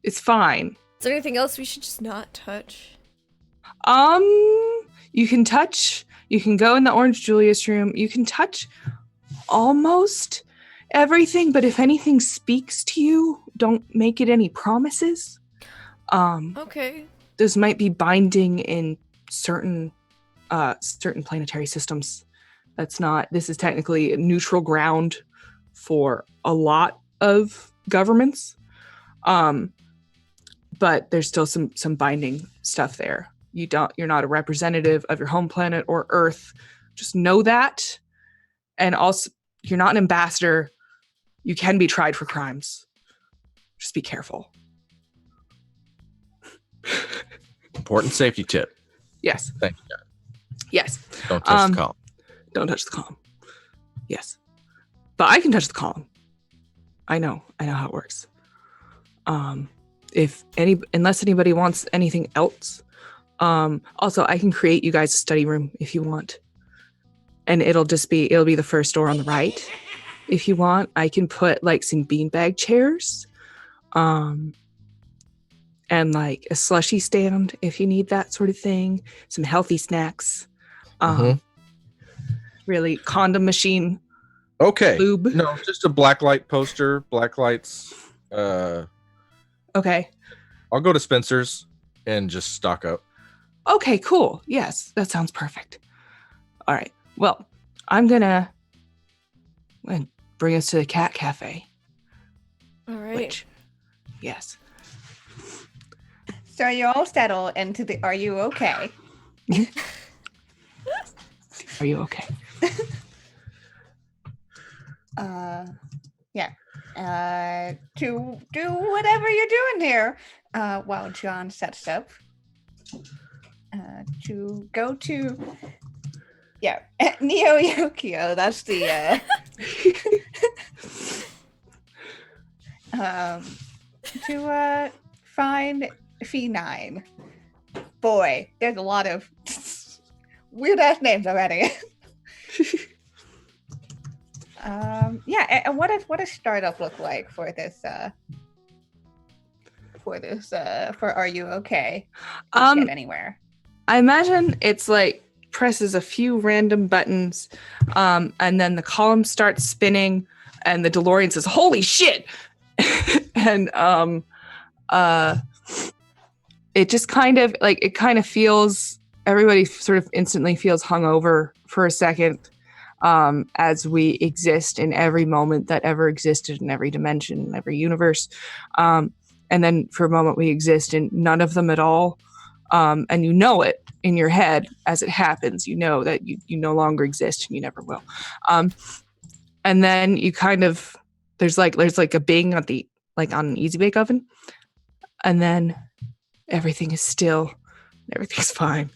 It's fine. is there anything else we should just not touch? You can go in the Orange Julius room. You can touch almost everything, but if anything speaks to you, don't make it any promises. Okay. This might be binding in certain planetary systems. This is technically neutral ground for a lot of governments. But there's still some binding stuff there. You're not a representative of your home planet or Earth. Just know that. And also, you're not an ambassador. You can be tried for crimes. Just be careful. Important safety tip. Yes. Thank you, John. Yes. Don't touch the column. Don't touch the column. Yes. But I can touch the column. I know how it works. Unless anybody wants anything else. Also, I can create you guys a study room if you want. And it'll be the first door on the right. If you want, I can put like some beanbag chairs. And like a slushy stand if you need that sort of thing. Some healthy snacks. Really condom machine. Okay. Lube. No, just a blacklight poster. Blacklights. Okay. I'll go to Spencer's and just stock up. Okay, cool. Yes, that sounds perfect. All right. Well, I'm gonna bring us to the cat cafe. All right. Yes. So you all settle into the R.U.O.K. Are you okay? Yeah. To do whatever you're doing here while John sets up. To go to Neo Yokio. That's the to find Phe9. Boy, there's a lot of weird ass names already. And what does startup look like for this for R.U.O.K? Get anywhere? I imagine it's like presses a few random buttons, and then the column starts spinning, and the DeLorean says, "Holy shit!" And it just kind of feels, everybody sort of instantly feels hungover for a second, as we exist in every moment that ever existed in every dimension, in every universe. And then for a moment we exist in none of them at all. And you know it in your head as it happens. You know that you no longer exist and you never will. And then you kind of, there's like a bing on an easy bake oven. And then everything is still, and everything's fine.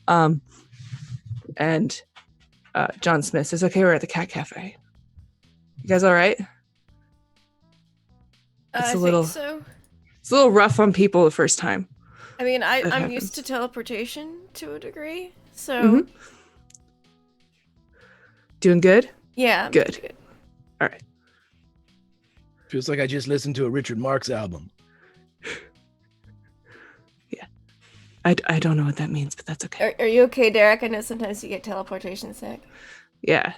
And John Smith says, "Okay, we're at the cat cafe. You guys all right?" I think so. It's a little rough on people the first time. I mean, I'm happens. used to teleportation to a degree, so Mhm. Doing good? yeah. I'm Good. pretty All right. Feels like I just listened to a Richard Marx album. I don't know what that means, but that's okay. Are you okay, Derek? I know sometimes you get teleportation sick. Yeah.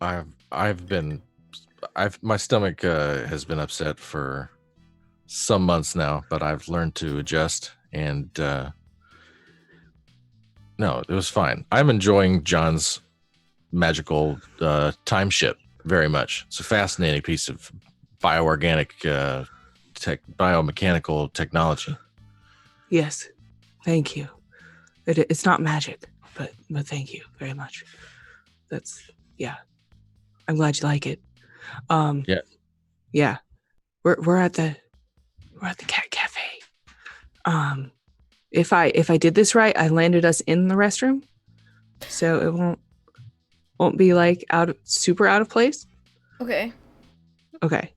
My stomach has been upset for some months now, but I've learned to adjust, and no, it was fine. I'm enjoying John's magical time ship very much. It's a fascinating piece of bioorganic biomechanical technology. Yes. Thank you. It's not magic, but thank you very much. I'm glad you like it. Yeah. Yeah. We're at the cat cafe. If I did this right, I landed us in the restroom, so it won't be like super out of place. Okay. Okay.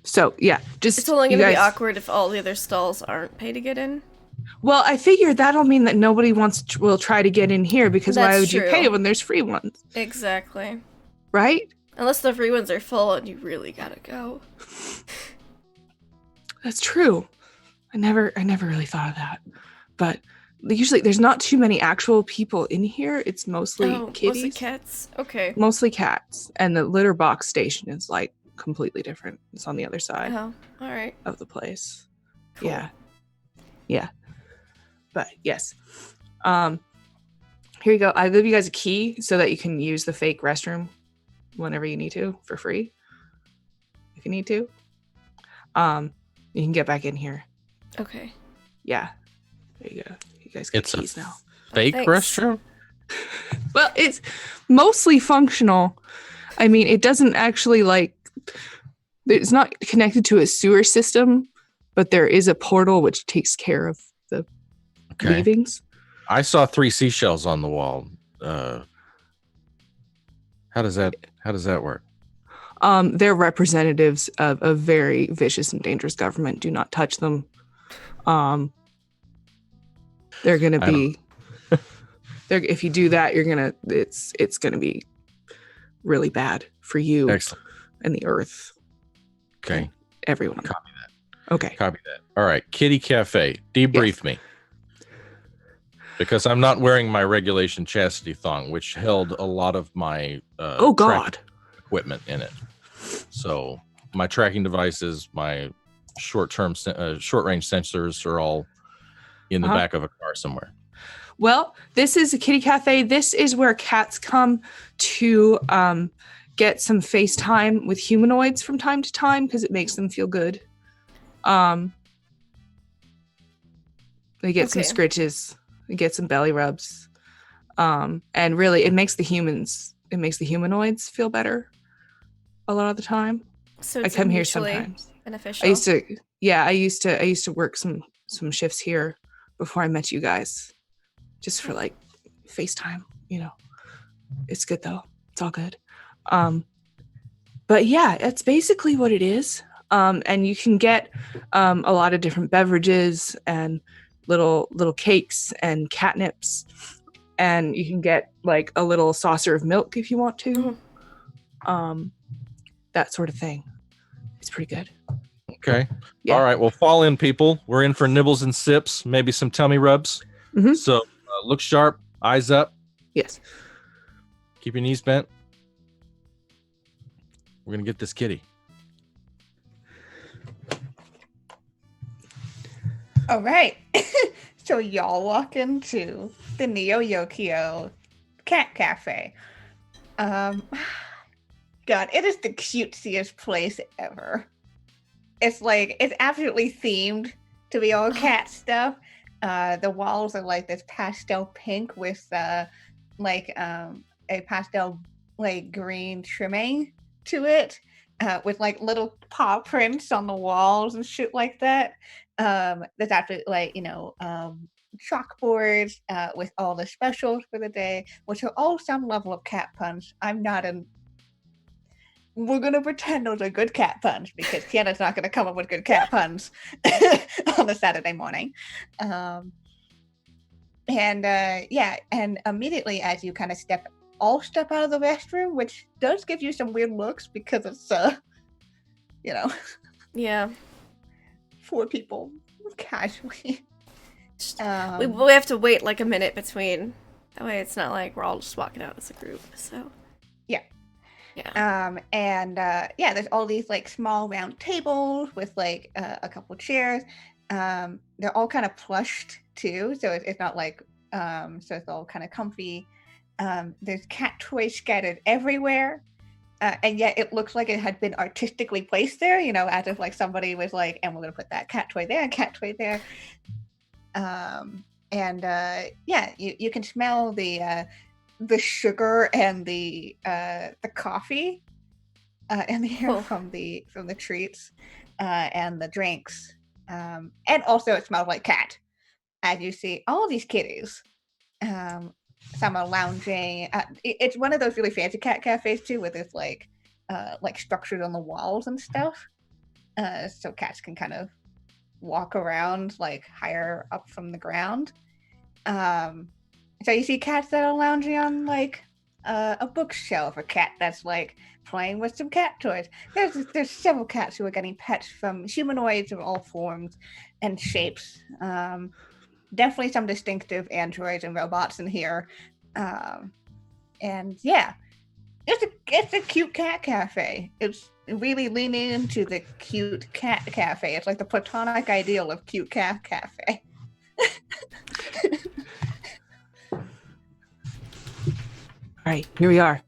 So yeah, just It's only you gonna be guys. awkward if all the other stalls aren't pay to get in. Well, I figured that'll mean that nobody will try to get in here, because why That's would you true. pay when there's free ones, Exactly. right? Unless the free ones are full and you really gotta go. That's true. I never really thought of that. But usually there's not too many actual people in here. It's mostly kitties. Mostly cats. Okay. Mostly cats. And the litter box station is like completely different. It's on the other side Oh, all right. of the place. Cool. Yeah. But yes. Here you go. I give you guys a key so that you can use the fake restroom whenever you need to for free. If you need to. You can get back in here. Okay. Yeah. There you go. You guys get It's a keys now. fake Thanks. restroom? Well, it's mostly functional. I mean, it doesn't actually it's not connected to a sewer system, but there is a portal which takes care of the leavings. I saw 3 seashells on the wall. How does that work? They're representatives of a very vicious and dangerous government. Do not touch them. They're gonna be. If you do that, it's gonna be really bad for you. Excellent. And the earth. Okay. And everyone. Copy that. Okay. Copy that. All right. Kitty Cafe. Debrief me. Because I'm not wearing my regulation chastity thong, which held a lot of my God equipment in it. So my tracking devices, my short range sensors are all in the back of a car somewhere. Well, this is a kitty cafe. This is where cats come to get some FaceTime with humanoids from time to time because it makes them feel good. They get some scritches, they get some belly rubs, and really, it makes the humanoids feel better a lot of the time. So I come here sometimes. Beneficial. I used to work some shifts here before I met you guys, just for like FaceTime. It's good though. It's all good. But yeah, that's basically what it is. And you can get a lot of different beverages and little cakes and catnips, and you can get like a little saucer of milk if you want to. That sort of thing. It's pretty good. Okay. Yeah. All right. Well, fall in, people. We're in for nibbles and sips, maybe some tummy rubs. Mhm. So look sharp, eyes up. Yes. Keep your knees bent. We're going to get this kitty. All right. So y'all walk into the Neo Yokio Cat Cafe. God, it is the cutesiest place ever. It's absolutely themed to be all cat stuff. The walls are like this pastel pink with a pastel green trimming to it, with little paw prints on the walls and shit like that. There's actually chalkboards with all the specials for the day, which are all some level of cat puns. We're gonna pretend those are good cat puns because Kiana's not gonna come up with good cat puns on a Saturday morning. And immediately as you kind of step out of the restroom, which does give you some weird looks because it's Yeah. 4 people casually. We have to wait like a minute between. That way it's not like we're all just walking out as a group. So yeah. There's all these small round tables with a couple chairs. They're all kind of plushed too, so it's not so it's all kind of comfy. There's cat toys scattered everywhere. And yet it looks like it had been artistically placed there, as if somebody was and we're going to put that cat toy there and cat toy there. You can smell the sugar and the coffee in the air from the treats and the drinks. And also it smells like cat, as you see all these kitties. Some are lounging. It's one of those really fancy cat cafes too, with this structures on the walls and stuff, so cats can kind of walk around higher up from the ground. So you see cats that are lounging on a bookshelf, a cat that's like playing with some cat toys. There's several cats who are getting pets from humanoids of all forms and shapes. Definitely some distinctive androids and robots in here. And yeah, it's a cute cat cafe. It's really leaning into the cute cat cafe. It's like the platonic ideal of cute cat cafe. All right, here we are.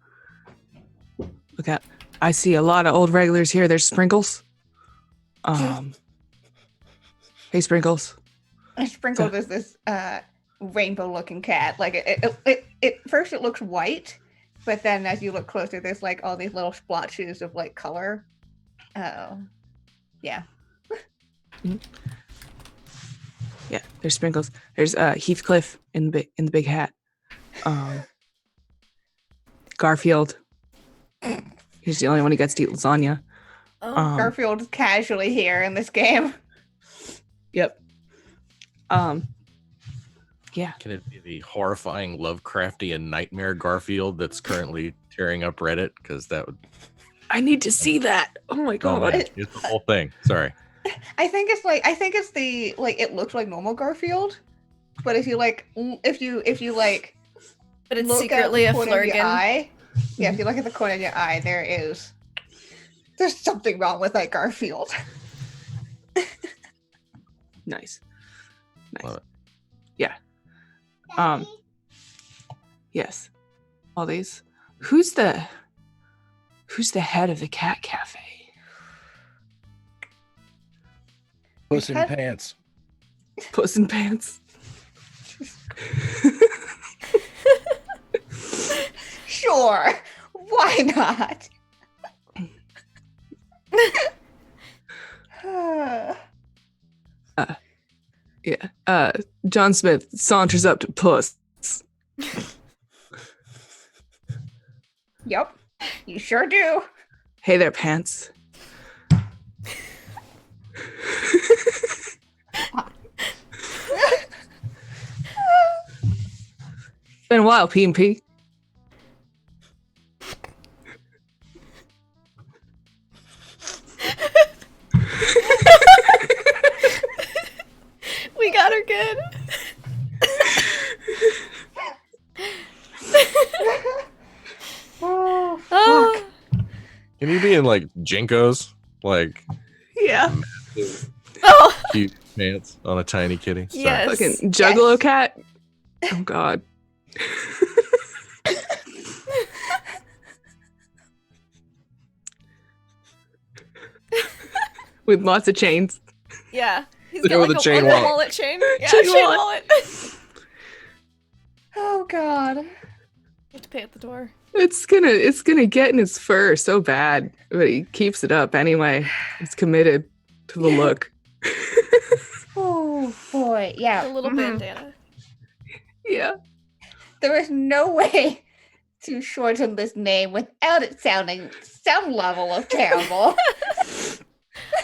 Look out. I see a lot of old regulars here. There's Sprinkles. Hey, Sprinkles. Sprinkles is this rainbow-looking cat. Like it first it looks white, but then as you look closer, there's like all these little splotches of like color. Yeah. Mm-hmm. Yeah, there's Sprinkles. There's Heathcliff in the big hat. Garfield. He's the only one who gets to eat lasagna. Garfield's casually here in this game. Yep. Yeah. Can it be the horrifying Lovecraftian nightmare Garfield that's currently tearing up Reddit? Because that would. I need to see that. Oh my god. Oh, it's the whole thing. Sorry. I think it's the like it looks like normal Garfield, but if you like But it's look secretly at a the corner of your flurgan. eye, yeah, if you look at the corner of your eye, there's something wrong with that Garfield. Nice. Love it. Yeah. Yes. All these. Who's the head of the cat cafe? Puss in Pet- Pants. Puss in Pants. Sure, why not? Yeah. John Smith saunters up to Puss. Yep, you sure do. Hey there, Pants. Been a while, P&P. We got her good. Oh, Oh, Can you be in like Jinkos? Like Yeah. oh, cute pants on a tiny kitty? Sorry. yes. Fucking Juggalo cat. Oh god. With lots of chains. Yeah. He's Yeah, got with like a chain a wallet. wallet chain. Yeah, Chain chain wallet. wallet. oh God. You have to pay at the door. It's gonna get in his fur so bad, but he keeps it up anyway. He's committed to the look. Oh boy, yeah. A little mhm. bandana. Yeah. There is no way to shorten this name without it sounding some level of terrible.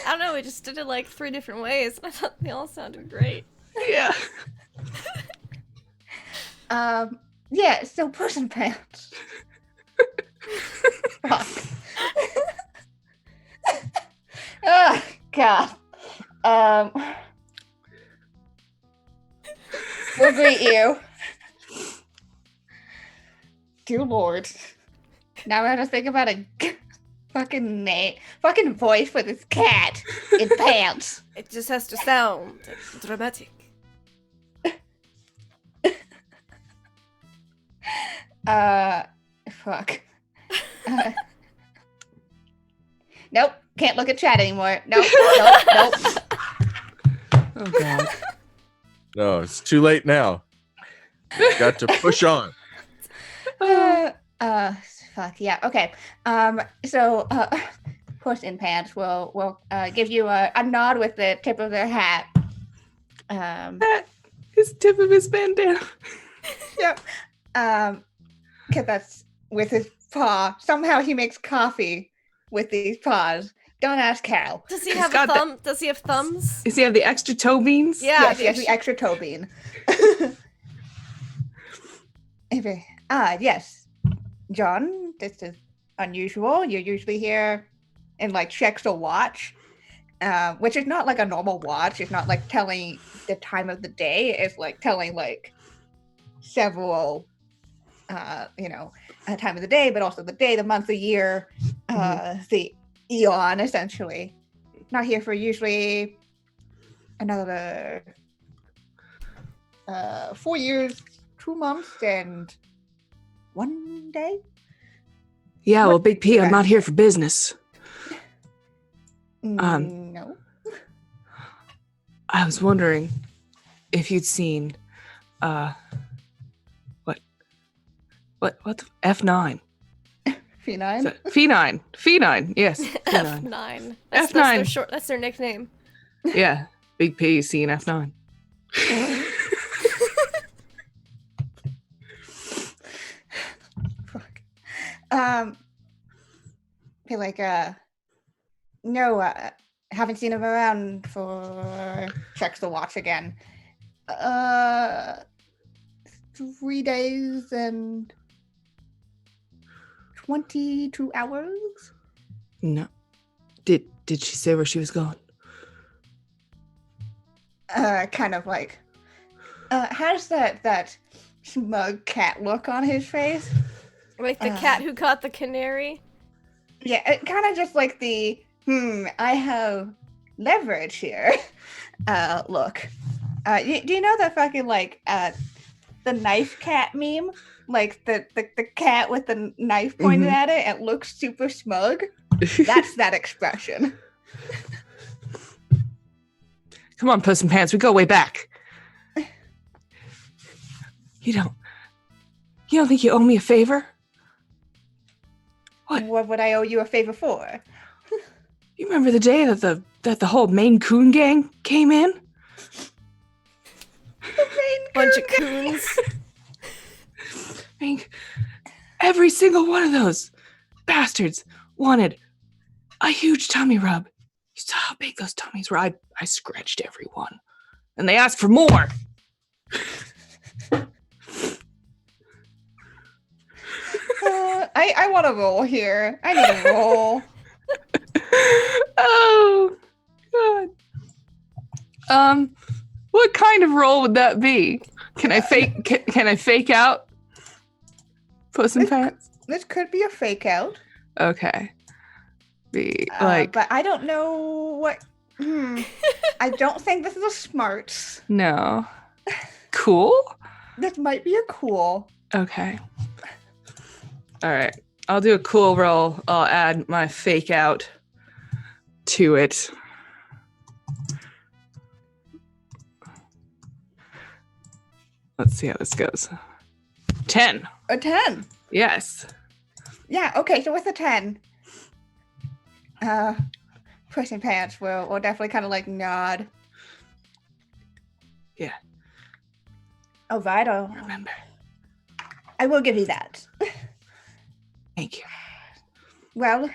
I don't know, we just did it like 3 different ways, and I thought they all sounded great. Yeah. Yeah, so Puss in Pants. Fuck. Oh, God. We'll greet you. Dear Lord. Now I have to think about a fucking name, fucking voice for this cat in pants. It just has to sound dramatic. Fuck. Nope, can't look at chat anymore. Nope, nope. Oh god. No, it's too late now. Got to push on. Fuck, yeah, okay. So, Puss in Pants will give you a nod with the tip of their hat. His tip of his bandana. Yep. Because that's with his paw. Somehow he makes coffee with these paws. Don't ask how. Does he He's have a got the- thumb? Does he have thumbs? Does he have the extra toe beans? Yeah. Yes, he has the extra toe bean. Yes. John, this is unusual. You're usually here and like checks a watch, which is not like a normal watch. It's not like telling the time of the day. It's like telling like several, time of the day, but also the day, the month, the year, the eon, essentially. Not here for usually another 4 years, 2 months, and 1 day. Yeah, well, What Big P, I'm not here for business. No. I was wondering if you'd seen, what the F9? Phenine. Phenine, yes. Phenine. F9. F9. That's their short. That's their nickname. Yeah, Big P seen F9. Fuck. Feel like no, haven't seen him around for checks the watch again. 3 days and 22 hours. No. Did she say where she was going? Kind of like has that smug cat look on his face. Like the cat who caught the canary. Yeah, it kind of just like the I have leverage here look. Do you know that fucking like the knife cat meme? Like the cat with the knife pointed at it and looks super smug. That's that expression. Come on, Puss in Pants, we go way back. You don't think you owe me a favor? What would I owe you a favor for? You remember the day that the whole Maine Coon gang came in? Bunch of coons. I mean, every single one of those bastards wanted a huge tummy rub. You saw how big those tummies were. I scratched every one. And they asked for more. I want a roll here. I need a roll. Oh, God. What kind of roll would that be? Can I fake out Puss in Pants? This could be a fake out. Okay. But I don't know what. I don't think this is a smarts. No. Cool? This might be a cool. Okay. All right. I'll do a cool roll. I'll add my fake out to it. Let's see how this goes. 10. A 10. Yes. Yeah, okay, so with a 10, Puss in Pants will definitely kind of like nod. Yeah. Oh, vital. Remember. I will give you that. Thank you. Well,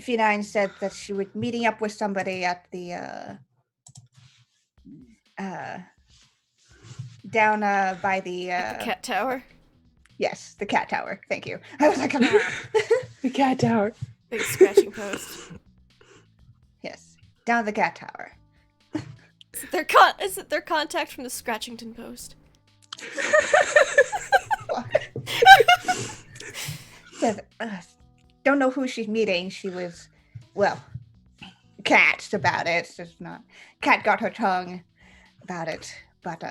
Phenine said that she was meeting up with somebody at the, down by the Cat tower. Yes, the cat tower. Thank you. I was like, The cat tower. Big scratching post. yes, down the cat tower. Is it their contact from the Scratchington Post? Says, don't know who she's meeting. She was, well, cat's about it. It's just not. Cat got her tongue about it, but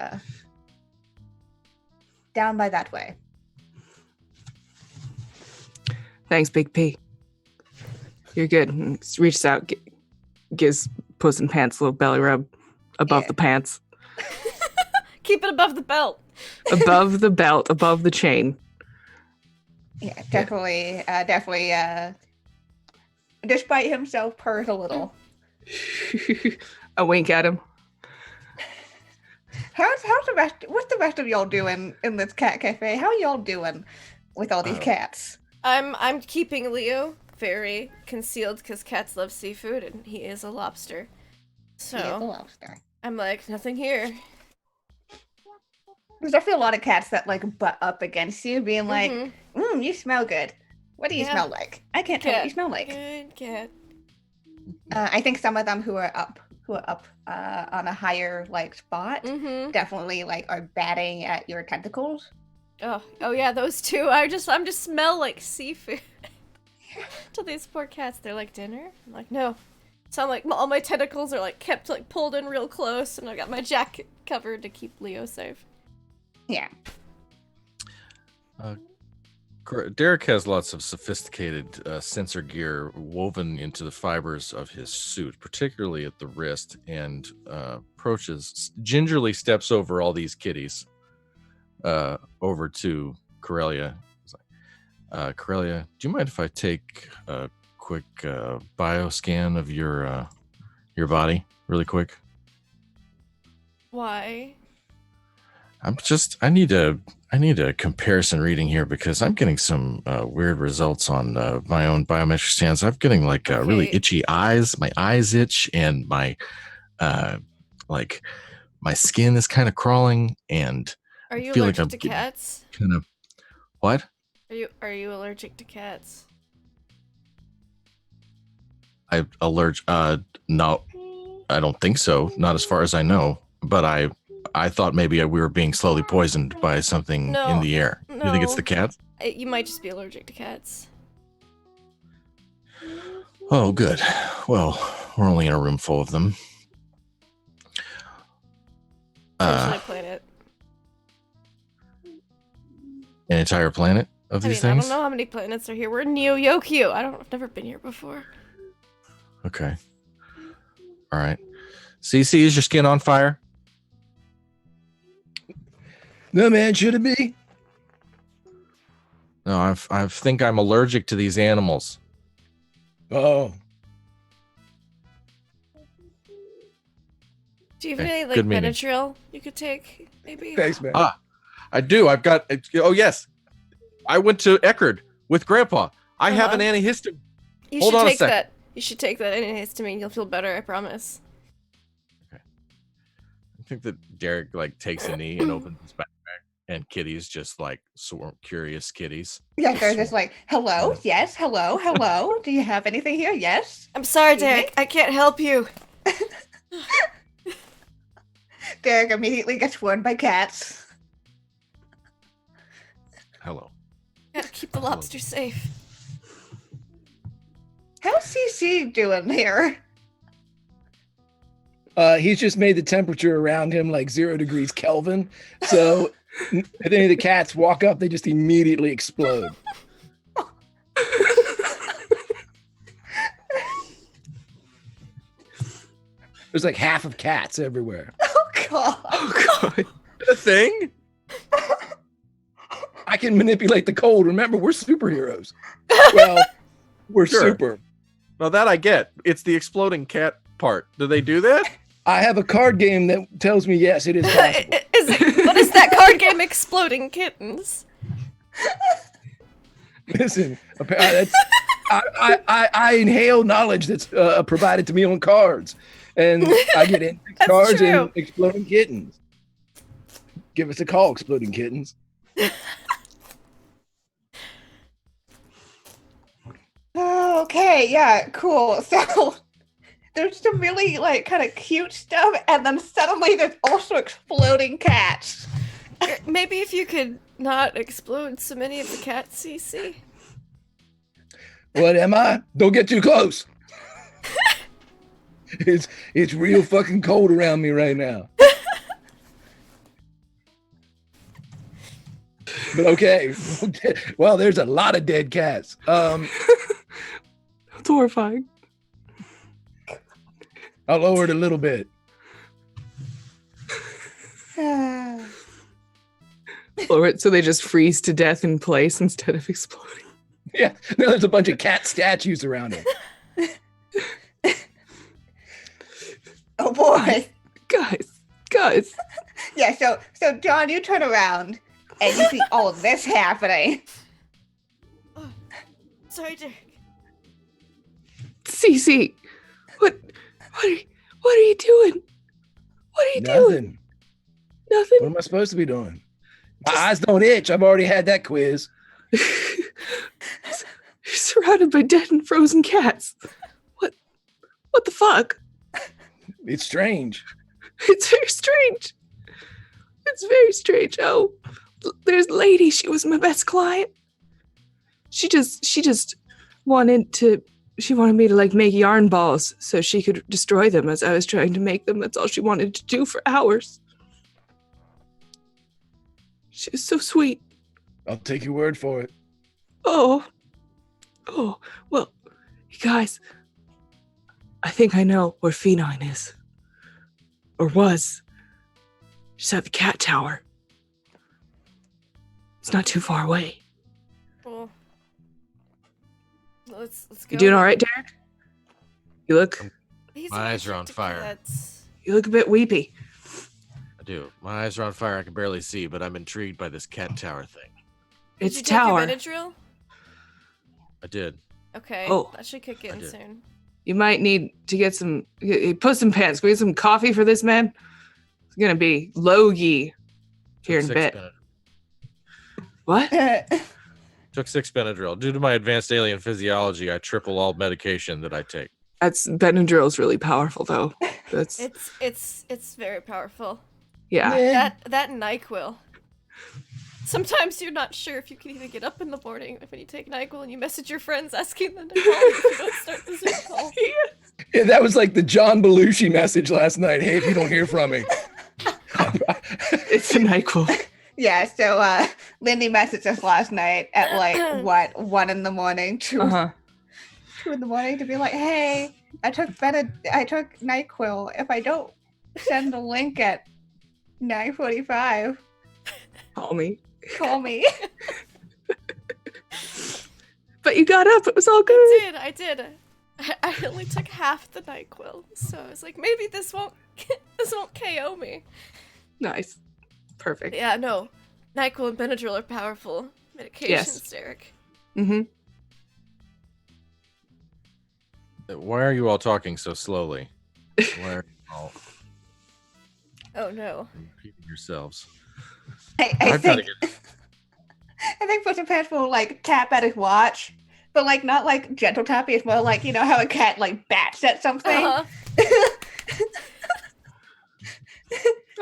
down by that way. Thanks, Big P. You're good. Reaches out, gives Puss in Pants a little belly rub above the pants. Keep it above the belt. Above the belt, above the chain. Yeah, definitely, despite himself, purrs a little. A wink at him. How's the rest? What's the rest of y'all doing in this cat cafe? How y'all doing with all these cats? I'm keeping Leo very concealed because cats love seafood and he is a lobster. So He is a lobster. I'm like, nothing here. There's definitely a lot of cats that like butt up against you, being like, Mhm. you smell good. What do you Yeah. smell like? I can't tell what you smell like. Good cat. I think some of them who are up on a higher like spot Mm-hmm. definitely like are batting at your tentacles. Oh yeah, those two. I'm just smell like seafood. To these poor cats, they're like dinner. I'm like, no. Sound like all my tentacles are like kept like pulled in real close, and I got my jacket covered to keep Leo safe. Yeah. Derek has lots of sophisticated sensor gear woven into the fibers of his suit, particularly at the wrist, and gingerly steps over all these kitties over to Corellia. He's like, Corellia, do you mind if I take a quick bioscan of your body really quick? Why? I need a comparison reading here because I'm getting some weird results on my own biometric scans. I'm getting like really Okay. itchy eyes. My eyes itch, and my like my skin is kind of crawling, and Are I you feel like allergic I'm to getting cats? kind of what? Are you allergic to cats? No, I don't think so. Not as far as I know. But I thought maybe we were being slowly poisoned by something in the air. You think it's the cat? You might just be allergic to cats. Oh, good. Well, we're only in a room full of them. Essentially a planet. An entire planet of these I things? don't know how many planets are here. We're in R.U.O.K. I've never been here before. Okay. All right. CC, is your skin on fire? No, man, should it be? No, I think I'm allergic to these animals. Oh, Do you have any like good meeting. Benadryl you could take? Maybe. thanks, man. I do. I've got. Oh yes, I went to Eckerd with Grandpa. I have an antihistamine. You Hold should on a take sec. that. You should take that antihistamine. You'll feel better. I promise. I think that Derek like takes a knee and opens his backpack, and kitties just like swarm, curious kitties. Yeah, they're just like, hello, yes, hello, hello. Do you have anything here? Yes. I'm sorry, Excuse me? Derek. I can't help you. Derek immediately gets warned by cats. Hello. Gotta keep the lobster safe. How's CC doing here? He's just made the temperature around him like 0 degrees Kelvin. So if any of the cats walk up, they just immediately explode. There's like half of cats everywhere. Oh god. Oh god. A thing? I can manipulate the cold. Remember, we're superheroes. Well, we're Sure. super. No, that I get. It's the exploding cat part. Do they do that? I have a card game that tells me yes, it is possible. What is that card game? Exploding Kittens. Listen, that's, I inhale knowledge that's provided to me on cards, and I get in That's cards true. and exploding kittens. Give us a call, exploding kittens. Okay, yeah, cool. So there's some really like kind of cute stuff, and then suddenly there's also exploding cats. Maybe if you could not explode so many of the cats, CC. What am I? Don't get too close. It's real fucking cold around me right now. But okay. Well, there's a lot of dead cats. It's horrifying. I'll lower it a little bit. Lower it so they just freeze to death in place instead of exploding. Yeah, now there's a bunch of cat statues around him. Oh boy. Guys. Yeah, so John, you turn around and you see all of this happening. Oh, sorry, Derek. Cece, what are you doing? What are you doing? Nothing. Nothing. What am I supposed to be doing? My eyes don't itch. I've already had that quiz. You're surrounded by dead and frozen cats. What the fuck? It's strange. It's very strange. It's very strange. Oh, there's a lady. She was my best client. She just wanted me to like make yarn balls so she could destroy them as I was trying to make them. That's all she wanted to do for hours. She was so sweet. I'll take your word for it. Oh, well, you guys, I think I know where Phenine is. Or was. She's at the cat tower. It's not too far away. Well, let's go. You doing all right, Derek? You look He's My eyes are on allergic to fire. cats. a bit weepy. I do. My eyes are on fire. I can barely see, but I'm intrigued by this cat tower thing. It's Did a tower. you take your Benadryl? I did. Okay. Oh. That should kick in did. soon. You might need to get some. Put some pants. Can we get some coffee for this man? It's gonna be logy here in a Took bit. 6 Benadryl. What? Took 6 Benadryl. Due to my advanced alien physiology, I triple all medication that I take. That's Benadryl's really powerful though. That's It's very powerful. yeah. That NyQuil. Sometimes you're not sure if you can even get up in the morning when you take NyQuil and you message your friends asking them to call you if you don't start the Zoom call. Yeah, that was like the John Belushi message last night. Hey, if you don't hear from me. It's the NyQuil. Yeah, so Lindy messaged us last night at like what 1 in the morning, 2 in the morning to be like, hey, I took NyQuil. If I don't send the link at 9:45, Call me. call me. But you got up. It was all good. I did. I only took half the NyQuil, so I was like, maybe this won't KO me. Nice. Perfect. Yeah, no. NyQuil and Benadryl are powerful medications, Yes. Derek. Mm-hmm. Why are you all talking so slowly? Why are you all Oh no. repeating yourselves? I I've got to think get. I think Puss in Pants will like tap at his watch, but like not like gentle tapping. It's more like, you know how a cat like bats at something. Uh-huh.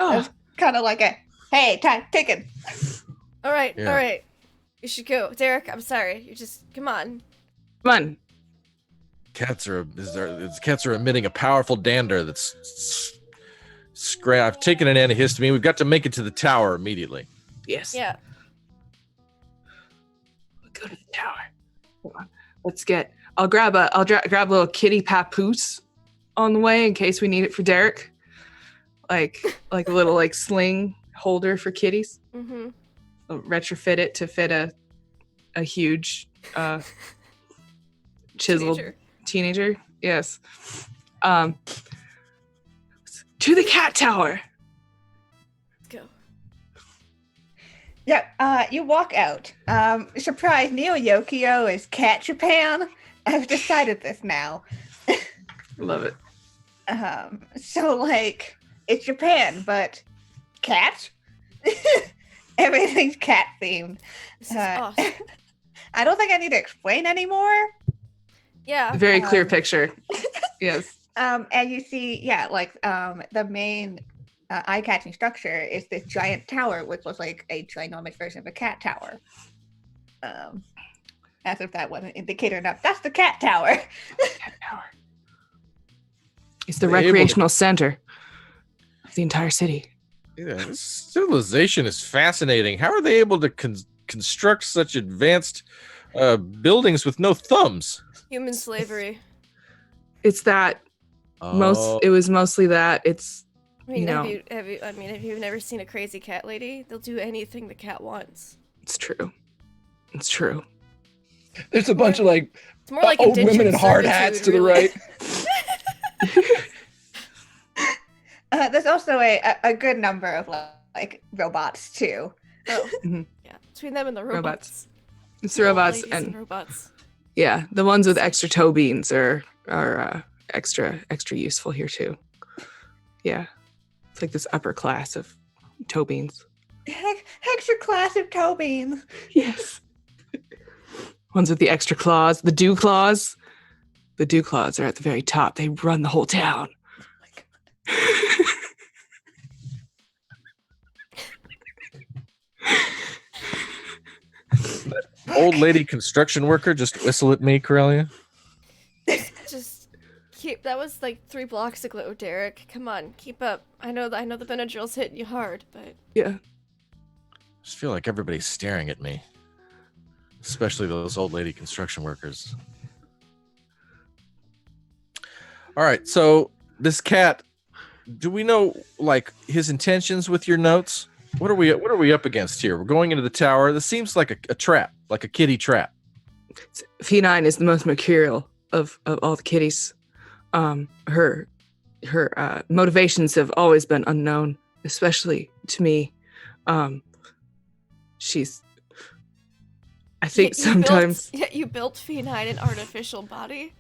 Oh, Kind of like a hey, time ticking. All right, Yeah. all right. You should go, Derek. I'm sorry. You just come on. come on. Cats are emitting a powerful dander that's I've taken an antihistamine. We've got to make it to the tower immediately. Yes. Yeah. Go to the tower. Hold on. Let's get. I'll grab a little kitty papoose on the way in case we need it for Derek. Like a little like sling holder for kitties. Mm-hmm. I'll retrofit it to fit a huge chiseled teenager. Yes. To the cat tower. Let's go. Yep. You walk out. Surprise, Neo Yokio is Cat Japan. I've decided this now. Love it. So like it's Japan, but cat. Everything's cat themed. This is awesome. I don't think I need to explain anymore. Yeah. Very clear picture. Yes. And you see, the main eye-catching structure is this giant tower, which looks like a ginormous version of a cat tower. As if that wasn't indicator enough. That's the cat tower. Cat tower. It's the They're able to- recreational center of the entire city. Yeah, this civilization is fascinating. How are they able to construct such advanced buildings with no thumbs? Human slavery. It's that Oh, it was mostly that. It's I mean, No. if you've never seen a crazy cat lady, they'll do anything the cat wants. true. It's true. There's a bunch of like It's more like old women indentured in hard servitude, hats to the really. right. There's also a good number of like robots too. Oh. Mhm. Yeah. Between them and the robots. It's the robots Ladies and robots. yeah, the ones with extra toe beans are extra useful here too. Yeah, it's like this upper class of toe beans. Extra class of toe beans. Yes. Ones with the extra claws, the dew claws. The dew claws are at the very top. They run the whole town. Old lady construction worker just whistle at me, Corellia. Just keep. That was like 3 blocks ago, Derek. Come on, keep up. I know the Benadryl's hitting you hard, but Yeah. I just feel like everybody's staring at me, especially those old lady construction workers. All right, so this cat, do we know like his intentions with your notes? What are we up against here? We're going into the tower. This seems like a trap, like a kitty trap. F9 is the most mercurial of all the kitties. Her motivations have always been unknown, especially to me. She's. I think sometimes you built Phenine an artificial body.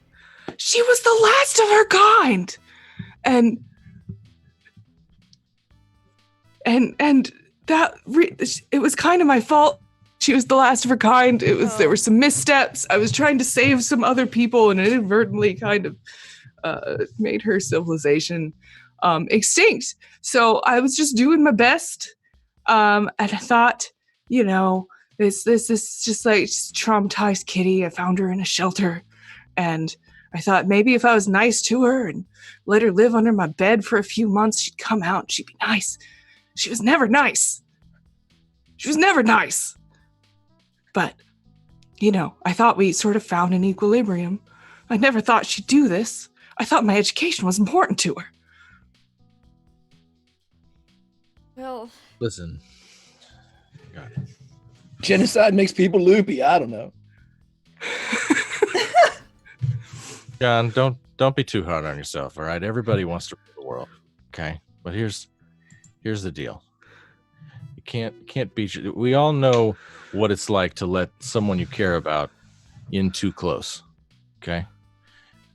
she was the last of her kind, and that it was kind of my fault. She was the last of her kind. There were some missteps. I was trying to save some other people and inadvertently kind of made her civilization extinct. So I was just doing my best. And I thought, this is just like traumatized kitty. I found her in a shelter. And I thought maybe if I was nice to her and let her live under my bed for a few months, she'd come out and she'd be nice. She was never nice. But, I thought we sort of found an equilibrium. I never thought she'd do this. I thought my education was important to her. Well, Listen, God. Genocide makes people loopy. I don't know. John, don't be too hard on yourself. All right, everybody wants to rule the world. Okay, but here's the deal. You can't beat you. We all know what it's like to let someone you care about in too close. Okay,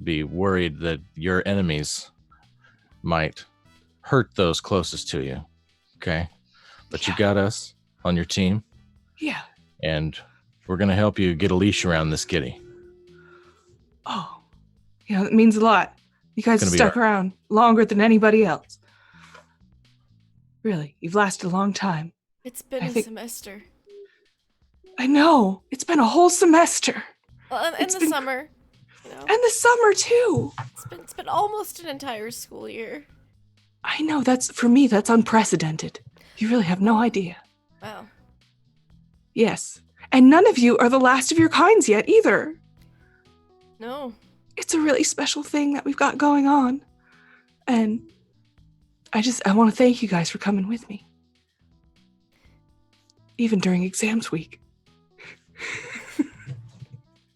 be worried that your enemies might hurt those closest to you. Okay, but you got us on your team. Yeah. And we're gonna help you get a leash around this kitty. Oh, that means a lot. You guys have stuck around longer than anybody else. Really, you've lasted a long time. it's been a semester. I know. It's been a whole semester. Well, and the summer. And the summer, too. It's been almost an entire school year. I know. For me, that's unprecedented. You really have no idea. Wow. Yes. And none of you are the last of your kinds yet, either. No. It's a really special thing that we've got going on. And I want to thank you guys for coming with me. Even during exams week.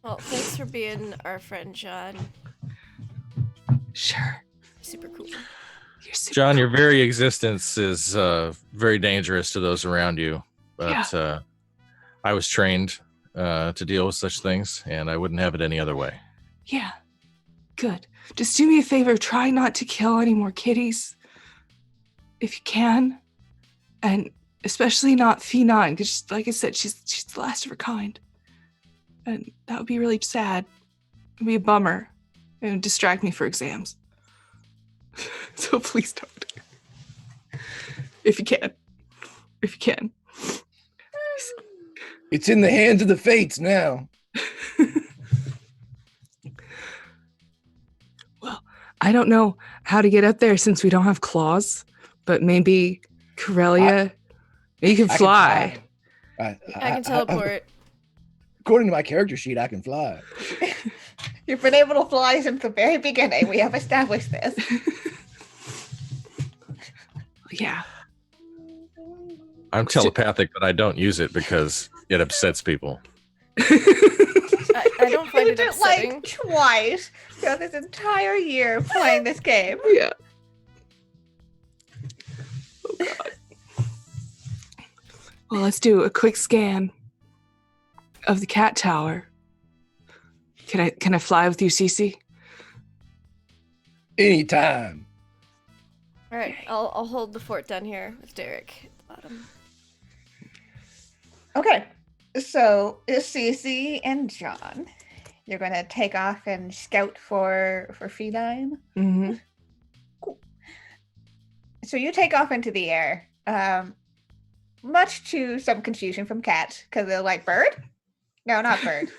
Well, thanks for being our friend, John. Sure. Super cool. You're super John, cool. your very existence is very dangerous to those around you. But I was trained to deal with such things, and I wouldn't have it any other way. Yeah. Good. Just do me a favor. Try not to kill any more kitties. If you can. And especially not Phenine, because like I said, she's the last of her kind. And that would be really sad. It would be a bummer. It would distract me for exams. So please don't. If you can. It's in the hands of the fates now. Well, I don't know how to get up there since we don't have claws, but maybe Corellia, you can fly. I can teleport. According to my character sheet, I can fly. You've been able to fly since the very beginning. We have established this. Yeah. I'm telepathic, but I don't use it because it upsets people. I don't find it Used upsetting. like twice throughout this entire year playing this game. Yeah. Oh God. Well, let's do a quick scan of the cat tower. Can I fly with you, Cece? Anytime. All right, I'll hold the fort down here with Derek at the bottom. Okay, so Cece and John, you're gonna take off and scout for feline. Mm-hmm. Cool. So you take off into the air, much to some confusion from cats because they're like, bird? No, not bird.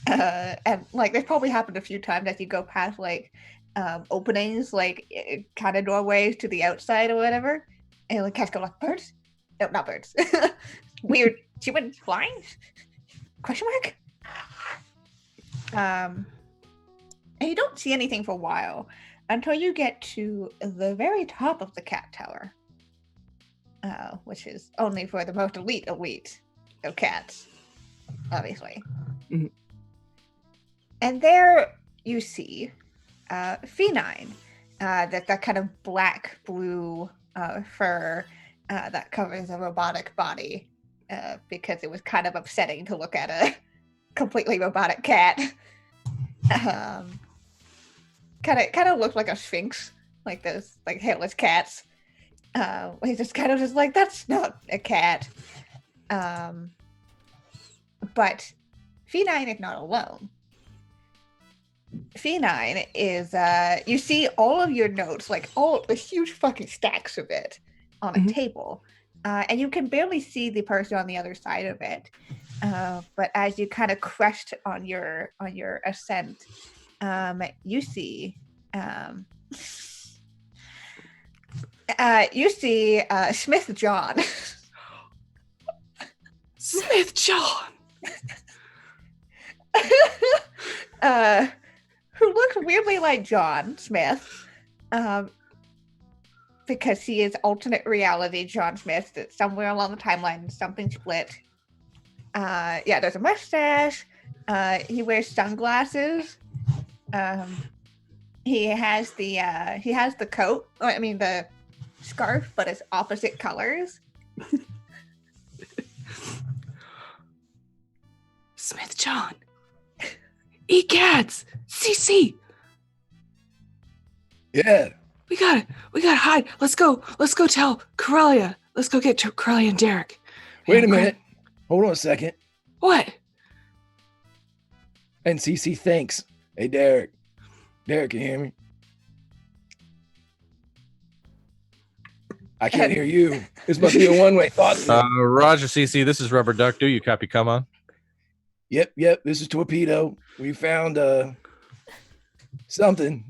And like this probably happened a few times as you go past like openings, like kind of doorways to the outside or whatever, and like cats go like, birds? No, not birds. Weird. She went flying? Question mark. And you don't see anything for a while until you get to the very top of the cat tower, which is only for the most elite of cats, obviously. Mm-hmm. And there you see Feline, that kind of black blue fur that covers a robotic body, because it was kind of upsetting to look at a completely robotic cat. Kind of looked like a sphinx, like those like hairless cats. He's just kind of just like, that's not a cat. But Feline is not alone. Feline is you see all of your notes, like all the huge fucking stacks of it on a table, and you can barely see the person on the other side of it. But as you kind of crest on your ascent, you see Smith John. Smith John. Who looks weirdly like John Smith, because he is alternate reality John Smith. That somewhere along the timeline something split. Yeah, there's a mustache. He wears sunglasses. He has the coat. I mean the scarf, but it's opposite colors. Smith John. Eat cats. CC. Yeah. We gotta hide. Let's go tell Corellia. Let's go get Corellia and Derek. Wait a minute. Hold on a second. What? And CC thinks, hey, Derek. Derek, can you hear me? I can't hear you. This must be a one-way thought thing. Roger, CC. This is Rubber Duck. Do you copy? Come on. Yep. This is Torpedo. We found something.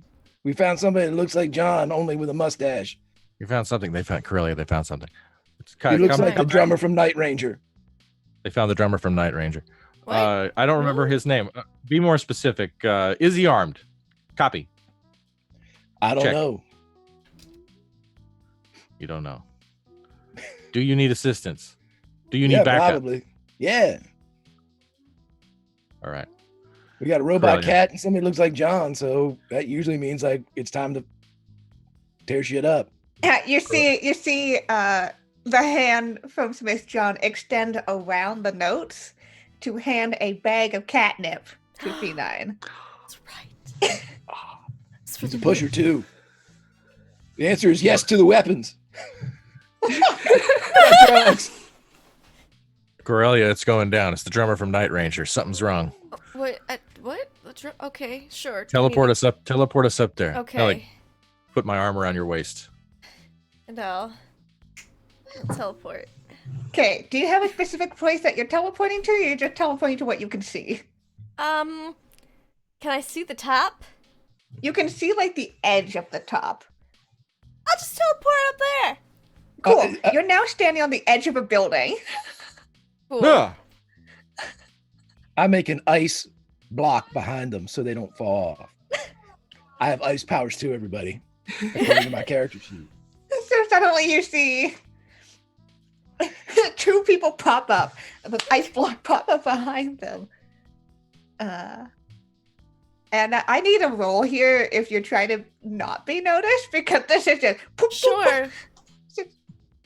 We found somebody that looks like John, only with a mustache. You found something. They found Corellia. They found something. He looks like the drummer from Night Ranger. They found the drummer from Night Ranger. What? I don't remember his name. Be more specific. Is he armed? Copy. I don't Check. know. You don't know. Do you need assistance? Do you need backup? Probably. Yeah. All right. We got a robot Brilliant. cat and somebody looks like John, so that usually means like it's time to tear shit up. You see the hand from Smith John extend around the notes to hand a bag of catnip to Feline. That's right. He's a pusher too. The answer is yes to the weapons. Drugs. Corellia, it's going down. It's the drummer from Night Ranger. Something's wrong. What? What? Okay, sure. Teleport us up. Teleport us up there. Okay. Ellie, put my arm around your waist. And I'll teleport. Okay, do you have a specific place that you're teleporting to, or you're just teleporting to what you can see? Can I see the top? You can see like the edge of the top. I'll just teleport up there. Cool. You're now standing on the edge of a building. Cool. Yeah. I make an ice block behind them so they don't fall off. I have ice powers too, everybody, according to my character sheet. So suddenly you see two people pop up, and the ice block pop up behind them. And I need a roll here if you're trying to not be noticed, because this is just poop, poop, Sure. poop.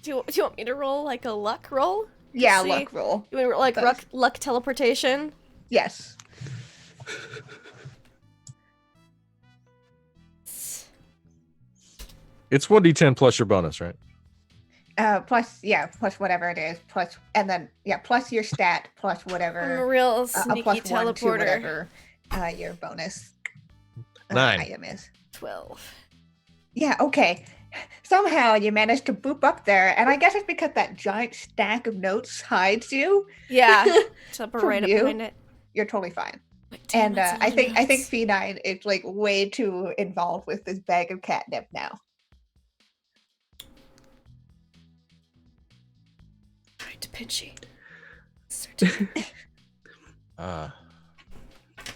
Do you want me to roll like a luck roll? Yeah, See? luck roll. You want to roll like luck teleportation? Yes. It's 1d10 plus your bonus, right? plus whatever it is, plus your stat, plus whatever. I'm a real a sneaky plus 1 to teleporter. whatever your bonus 9. item is. 12. Yeah, okay. Somehow you managed to boop up there, and I guess it's because that giant stack of notes hides you. Yeah, it's up From right up you. behind it. You're totally fine. Like, damn, And that's a lot I of think notes. Phenine is like way too involved with this bag of catnip now. Alright, Da Vinci. Certain.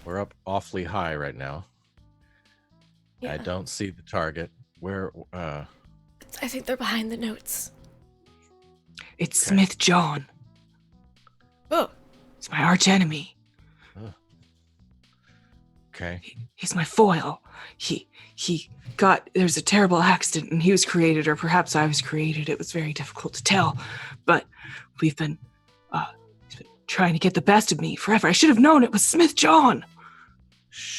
We're up awfully high right now. Yeah. I don't see the target. Where? I think they're behind the notes. It's Smith John. Oh, He's my arch enemy. Okay. He's my foil. There's a terrible accident and he was created, or perhaps I was created. It was very difficult to tell, but he's been trying to get the best of me forever. I should have known it was Smith John.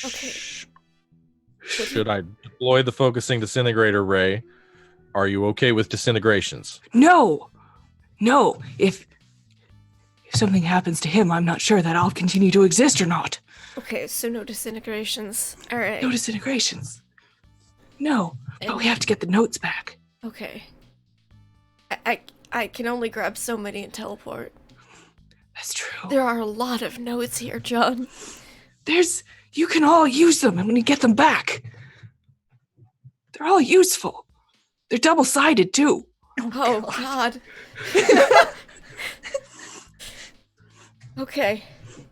Okay. Should I deploy the focusing disintegrator ray? Are you okay with disintegrations? No. If something happens to him, I'm not sure that I'll continue to exist or not. Okay, so no disintegrations. Alright. No disintegrations. No, but we have to get the notes back. Okay. I can only grab so many and teleport. That's true. There are a lot of notes here, John. You can all use them, and when you get them back, they're all useful. They're double-sided too. Oh, God. Okay.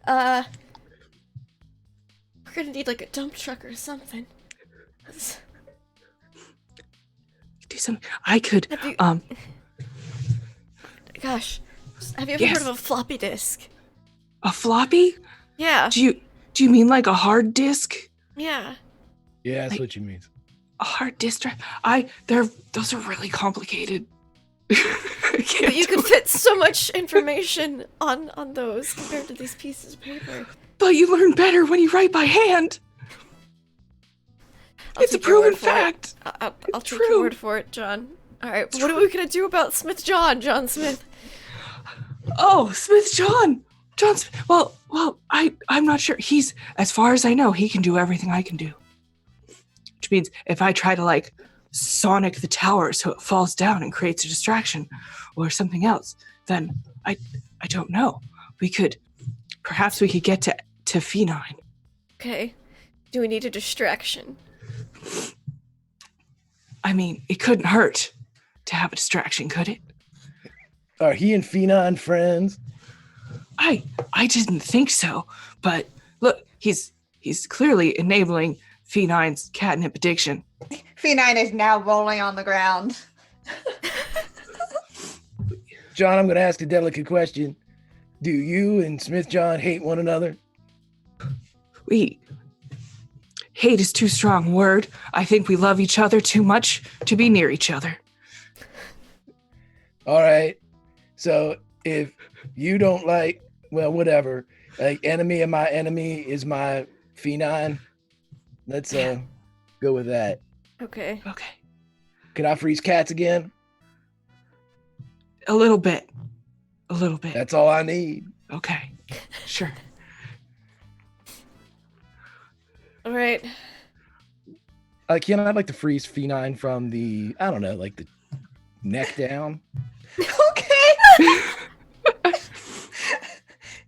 We're gonna need like a dump truck or something. Do something. I could. Have you, Gosh, have you ever Yes. heard of a floppy disk? A floppy? Yeah. Do you mean like a hard disk? Yeah. Yeah, that's what you mean. A hard disk drive? Those are really complicated. I can't But you do could it. fit so much information on those compared to these pieces of paper. But you learn better when you write by hand. It's a take your proven word for it. fact. I'll It's take your true. word for it, John. Alright, what are we gonna do about Smith John Smith? Oh, Smith John. John Smith. Well, I'm not sure. He's, as far as I know, he can do everything I can do. Which means if I try to like sonic the tower so it falls down and creates a distraction or something else, then I don't know. Perhaps we could get to Phenine. Okay. Do we need a distraction? I mean, it couldn't hurt to have a distraction, could it? Are he and Phenon friends? I didn't think so, but look, he's clearly enabling Phenine's catnip addiction. Phenine is now rolling on the ground. John, I'm going to ask a delicate question. Do you and Smith John hate one another? Hate is too strong a word. I think we love each other too much to be near each other. All right. So if you don't like, well, whatever, like enemy of my enemy is my Phenon, let's go with that. Okay. Okay. Can I freeze cats again? A little bit. That's all I need. Okay. Sure. Alright. Ken, I'd like to freeze Phenine from the, I don't know, like the neck down. Okay.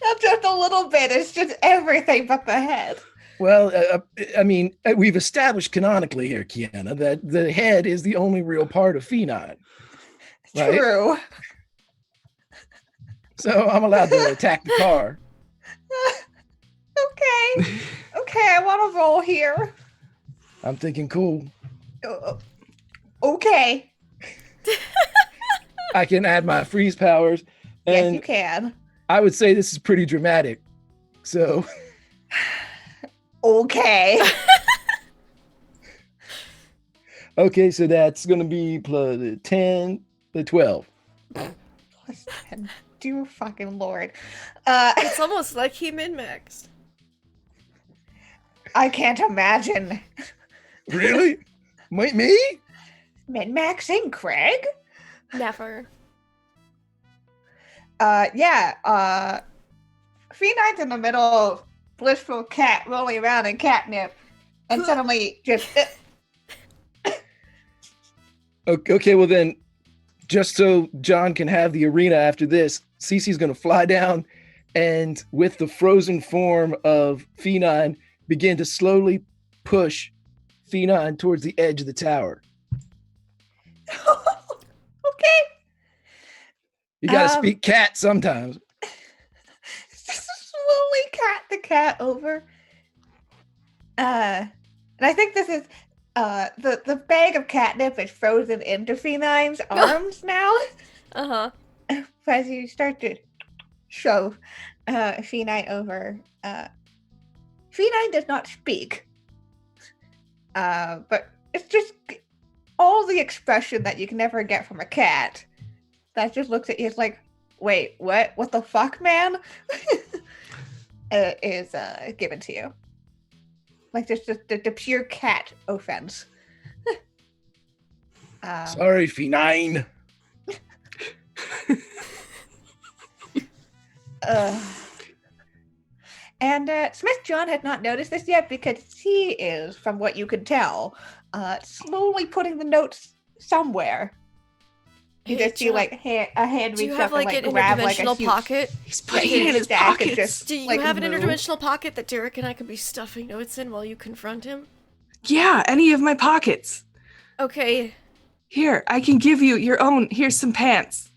Not just a little bit. It's just everything but the head. Well, I mean, we've established canonically here, Kiana, that the head is the only real part of Phenine. Right? True. So I'm allowed to attack the car. Okay. Okay, I want to roll here. I'm thinking, cool. Okay. I can add my freeze powers. Yes, And you can. I would say this is pretty dramatic. So, Okay. okay, so that's going to be plus 10, the 12. Plus 10. Dear fucking Lord. It's almost like he min-maxed. I can't imagine. Really? Me? Min-maxing Craig? Never. Yeah. Phoenine's in the middle of blissful cat rolling around in catnip, and suddenly just. Okay, well then, just so John can have the arena after this, Cece's going to fly down and with the frozen form of Phenine, begin to slowly push Phenine towards the edge of the tower. Okay. You got to speak cat sometimes. Slowly cat the cat over. And I think this is the bag of catnip is frozen into Phenine's arms now. Uh-huh. As you start to shove Phenine over. Phenine does not speak. But it's just all the expression that you can never get from a cat. That just looks at you like, wait, what? What the fuck, man? Is given to you. Like just the pure cat offense. Sorry, Phenine. And Smith John had not noticed this yet because he is, from what you could tell, slowly putting the notes somewhere. You Hey, just see like a hand do reach you up have and like an grab like a interdimensional huge pocket? He's putting it in his stack and pockets. just, Do you like, have an move. interdimensional pocket that Derek and I could be stuffing notes in while you confront him? Yeah, any of my pockets. Okay. Here, I can give you your own. Here's some pants.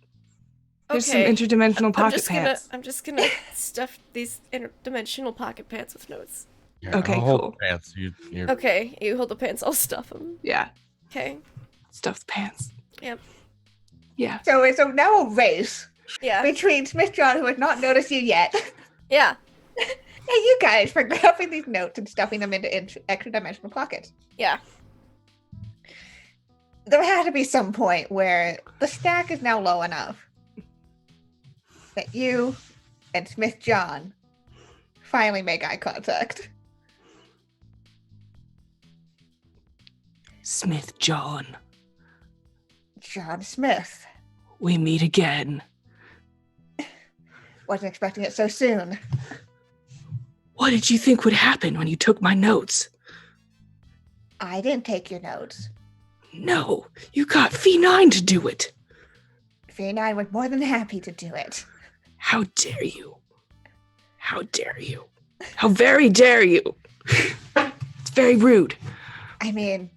Here's some Okay. interdimensional pocket pants. I'm just gonna stuff these interdimensional pocket pants with notes. Yeah, Okay, I'll hold cool. the pants. You're Okay, you hold the pants, I'll stuff them. Yeah, Okay. stuffed pants. Yep. Yeah. So it's now a race Yeah. between Smith John, who has not noticed you yet, Yeah. and you guys for grabbing these notes and stuffing them into extra dimensional pockets. Yeah. There had to be some point where the stack is now low enough that you and Smith John finally make eye contact. Smith John, John Smith. we meet again. Wasn't expecting it so soon. What did you think would happen when you took my notes? I didn't take your notes. No, you got Phenine to do it. Phenine was more than happy to do it. How dare you? How dare you? How very dare you? It's very rude. I mean,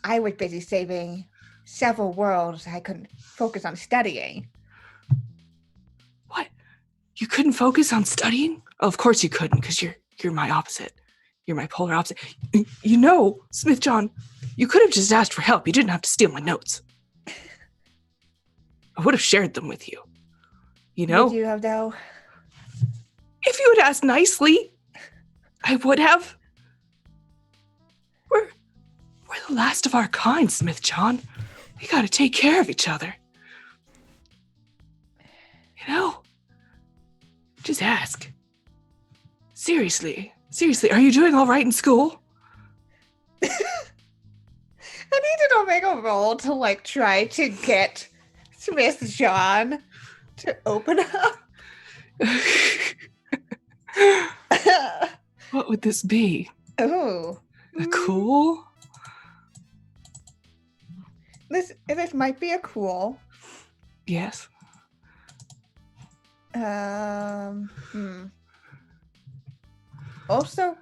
I was busy saving several worlds I couldn't focus on studying. What? You couldn't focus on studying? Oh, of course you couldn't, because you're my opposite. You're my polar opposite. You know, Smith John, you could have just asked for help. You didn't have to steal my notes. I would have shared them with you. You know? Would you have, though? If you had asked nicely, I would have. We're the last of our kind, Smith John. We gotta take care of each other. You know? Just ask. Seriously, are you doing all right in school? I needed to make a roll to, like, try to get Smith John to open up. What would this be? Oh. A cool? This might be a cool. Yes. Also,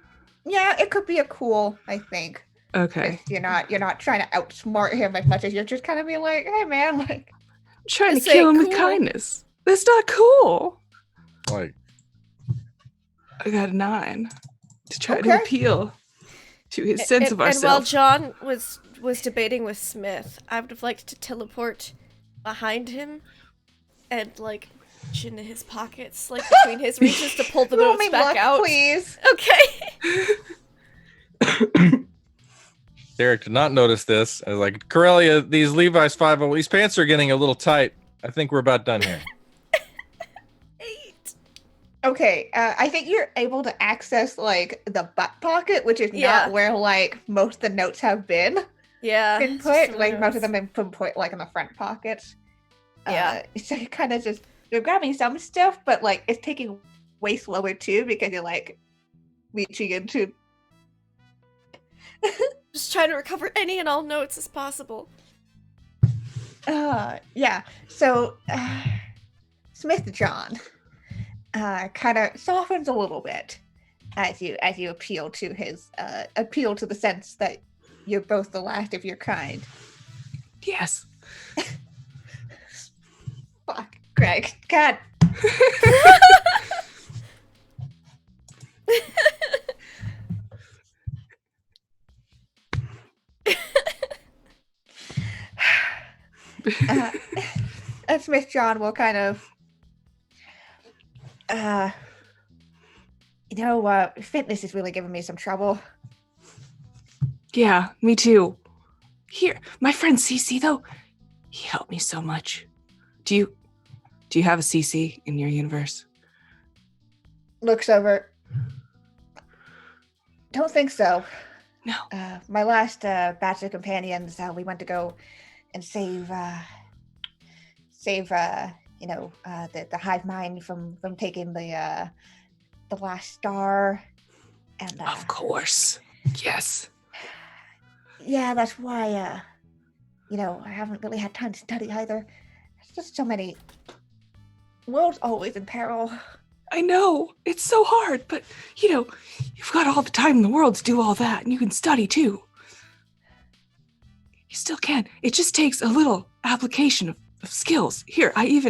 yeah, it could be a cool, I think. Okay. You're not trying to outsmart him as much as you're just kind of being like, hey man, like, I'm trying to This kill him ain't with cool. kindness. That's not cool. like, I got a 9 to try Okay. to appeal to his sense of And while ourselves. John was debating with Smith, I would have liked to teleport behind him and like reach into his pockets, like between his reaches to pull the roll notes me back luck, out. please. Okay. Derek did not notice this. I was like, Corellia, these Levi's 501, these pants are getting a little tight. I think we're about done here. 8. Okay, I think you're able to access like the butt pocket, which is Yeah. not where like most of the notes have been Yeah. it's put. just Like most notes. of them have been put like in the front pockets. Yeah. So you're grabbing some stuff, but like it's taking way slower too because you're like reaching into. Just trying to recover any and all notes as possible. Yeah. So Smith John kind of softens a little bit as you appeal to the sense that you're both the last of your kind. Yes. Fuck, Greg. God. Smith John will kind of, fitness is really giving me some trouble. Yeah, me too. Here, my friend CC though, he helped me so much. Do you have a CC in your universe? Looks over. Don't think so. No. My last batch of companions, we went to go and save the hive mind from taking the last star. And Of course. Yes. Yeah, that's why I haven't really had time to study either. There's just so many worlds always in peril. I know. It's so hard, but you've got all the time in the world to do all that, and you can study too. You still can. It just takes a little application of skills. Here, I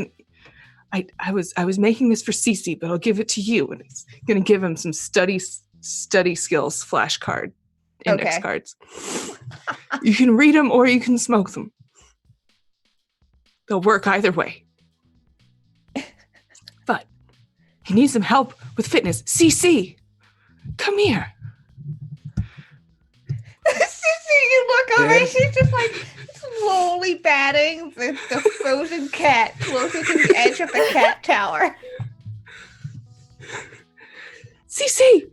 was making this for Cece, but I'll give it to you, and it's gonna give him some study skills flashcard index cards. You can read them or you can smoke them. They'll work either way. But he needs some help with fitness. CC, come here. CC, you look over, Yeah. she's just like slowly batting the frozen cat closer to the edge of the cat tower. CC,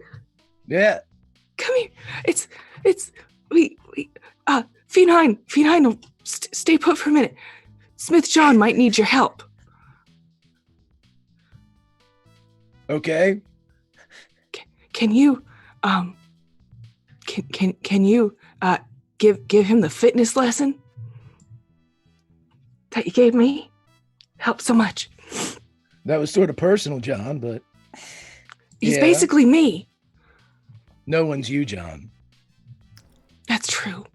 Yeah. come here. F9 will stay put for a minute. Smith John might need your help. Okay. Can you can you give him the fitness lesson that you gave me? Helped so much. That was sort of personal, John, but He's Yeah. basically me. no one's you, John. That's true.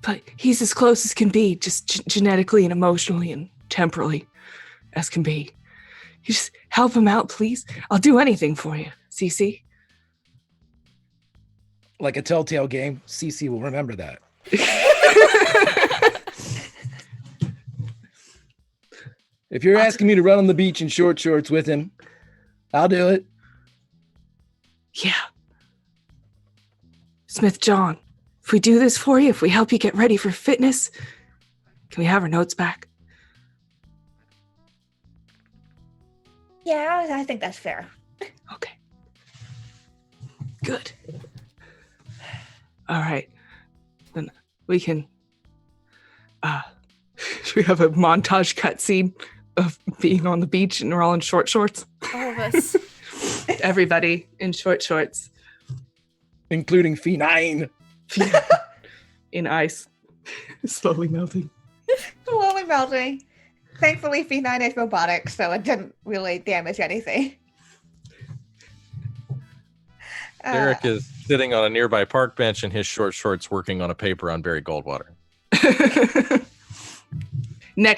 But he's as close as can be, just genetically and emotionally and temporally as can be. You just help him out, please. I'll do anything for you, Cece. Like a telltale game, CC will remember that. If you're asking me to run on the beach in short shorts with him, I'll do it. Yeah. Smith John, if we do this for you, if we help you get ready for fitness, can we have our notes back? Yeah, I think that's fair. Okay. Good. All right. Then we can should we have a montage cutscene of being on the beach and we're all in short shorts? All of us. Everybody in short shorts. Including F9. In ice. Slowly melting. Slowly melting. Thankfully, F9 is robotic, so it didn't really damage anything. Derek is sitting on a nearby park bench in his short shorts working on a paper on Barry Goldwater.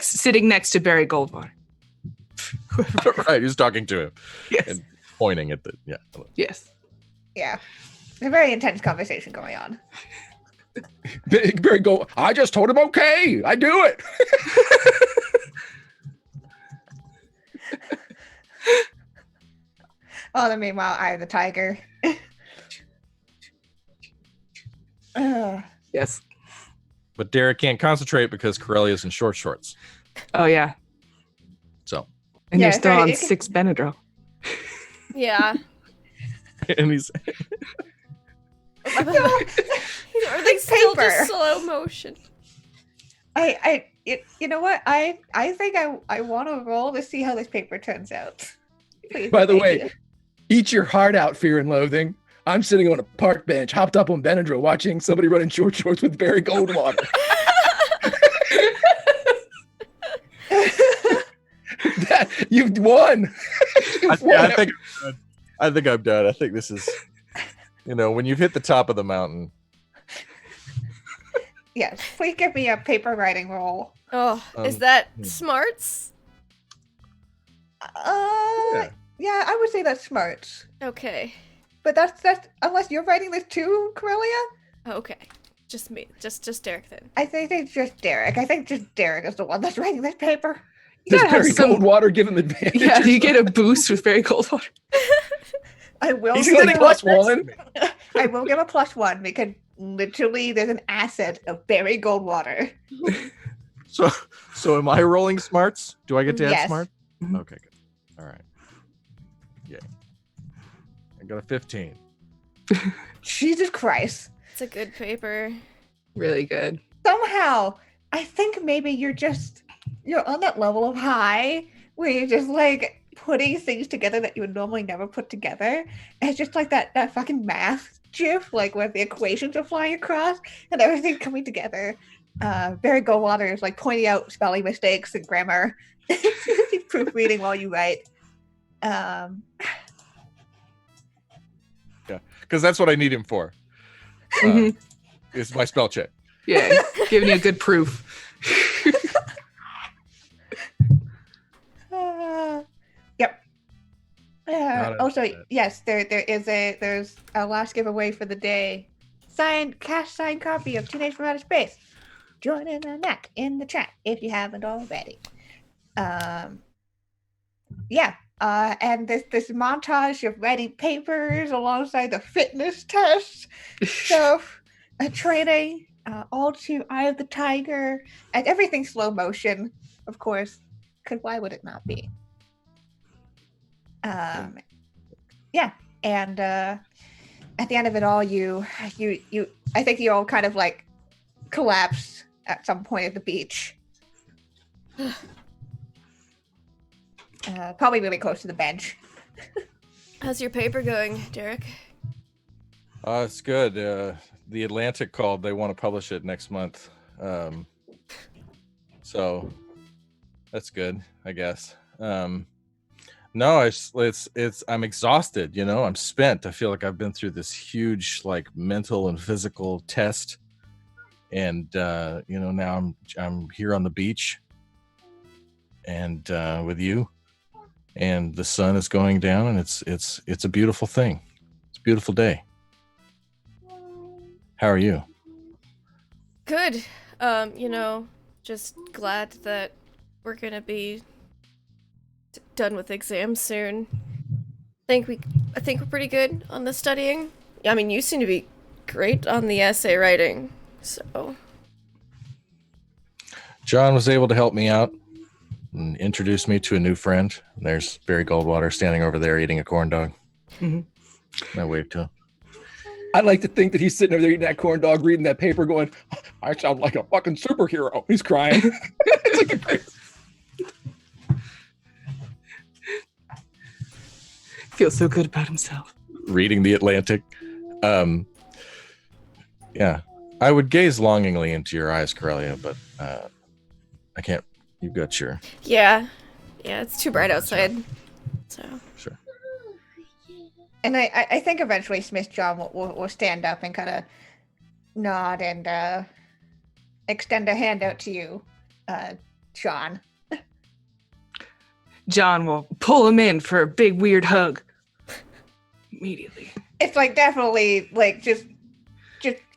Sitting next to Barry Goldwater. Right, who's talking to him Yes. and pointing at the, yeah. Yes. Yeah. It's a very intense conversation going on. Barry go, I just told him okay. I do it. Oh, then meanwhile, I am the tiger. Yes. But Derek can't concentrate because Corellia's in short shorts. Oh, yeah. So, And Yeah, you're still sorry, on you can- 6 Benadryl. Yeah. and he's Are they still paper. just slow motion? I You know what? I think I want to roll to see how this paper turns out. Please, By the thank way, you. eat your heart out, Fear and Loathing. I'm sitting on a park bench, hopped up on Benadryl, watching somebody running short shorts with Barry Goldwater. You've won. You've won. I think I'm done. I'm done. I think this is, when you've hit the top of the mountain. Yes, please give me a paper writing roll. Oh, is that smarts? Yeah, I would say that's smarts. Okay. But that's unless you're writing this too, Corellia? Okay. Just me. Just Derek then. I think it's just Derek. I think just Derek is the one that's writing this paper. Does gotta have Barry some- Goldwater give him advantage? Yeah, do you get a boost with very cold water? I will He's give getting him plus one. I will give a +1 because literally there's an asset of Barry Goldwater. So am I rolling smarts? Do I get to add Yes. smart? Mhm. Okay, good. All right. Yeah. I got a 15. Jesus Christ. It's a good paper. Really good. Somehow, I think maybe you're on that level of high where you're just like putting things together that you would normally never put together. And it's just like that fucking math gif, like where the equations are flying across and everything coming together. Barry Goldwater is like pointing out spelling mistakes and grammar. He's proofreading while you write. Because that's what I need him for. Mhm. It's my spell check. Yeah, giving you a good proof. Yep. Got it. Also, yes, there's a last giveaway for the day. Signed copy of Teenage from Outer Space. Join in on that in the chat if you haven't already. And this montage of writing papers alongside the fitness tests, stuff, training, all to Eye of the Tiger, and everything slow motion, of course, because why would it not be? And at the end of it all, you I think you all kind of like collapsed at some point at the beach. Probably really close to the bench. How's your paper going, Derek? It's good. The Atlantic called. They want to publish it next month. So that's good, I guess. No, I'm exhausted, I'm spent. I feel like I've been through this huge like mental and physical test. And now I'm here on the beach and with you, and the sun is going down, and it's a beautiful thing. It's a beautiful day. How are you? Good. Just glad that we're gonna be done with exams soon. I think we're pretty good on the studying. I mean, you seem to be great on the essay writing. So John was able to help me out and introduce me to a new friend. There's Barry Goldwater standing over there eating a corn dog. Mm-hmm. I waved to him. I'd like to think that he's sitting over there eating that corn dog, reading that paper, going, I sound like a fucking superhero. He's crying. It's like a great... Feels so good about himself. Reading the Atlantic. Yeah. I would gaze longingly into your eyes, Corellia, but I can't. You've got your... yeah, it's too bright outside. So Sure. And I think eventually Smith John will stand up and kind of nod and extend a hand out to you, John. John will pull him in for a big weird hug. Immediately. It's like definitely like just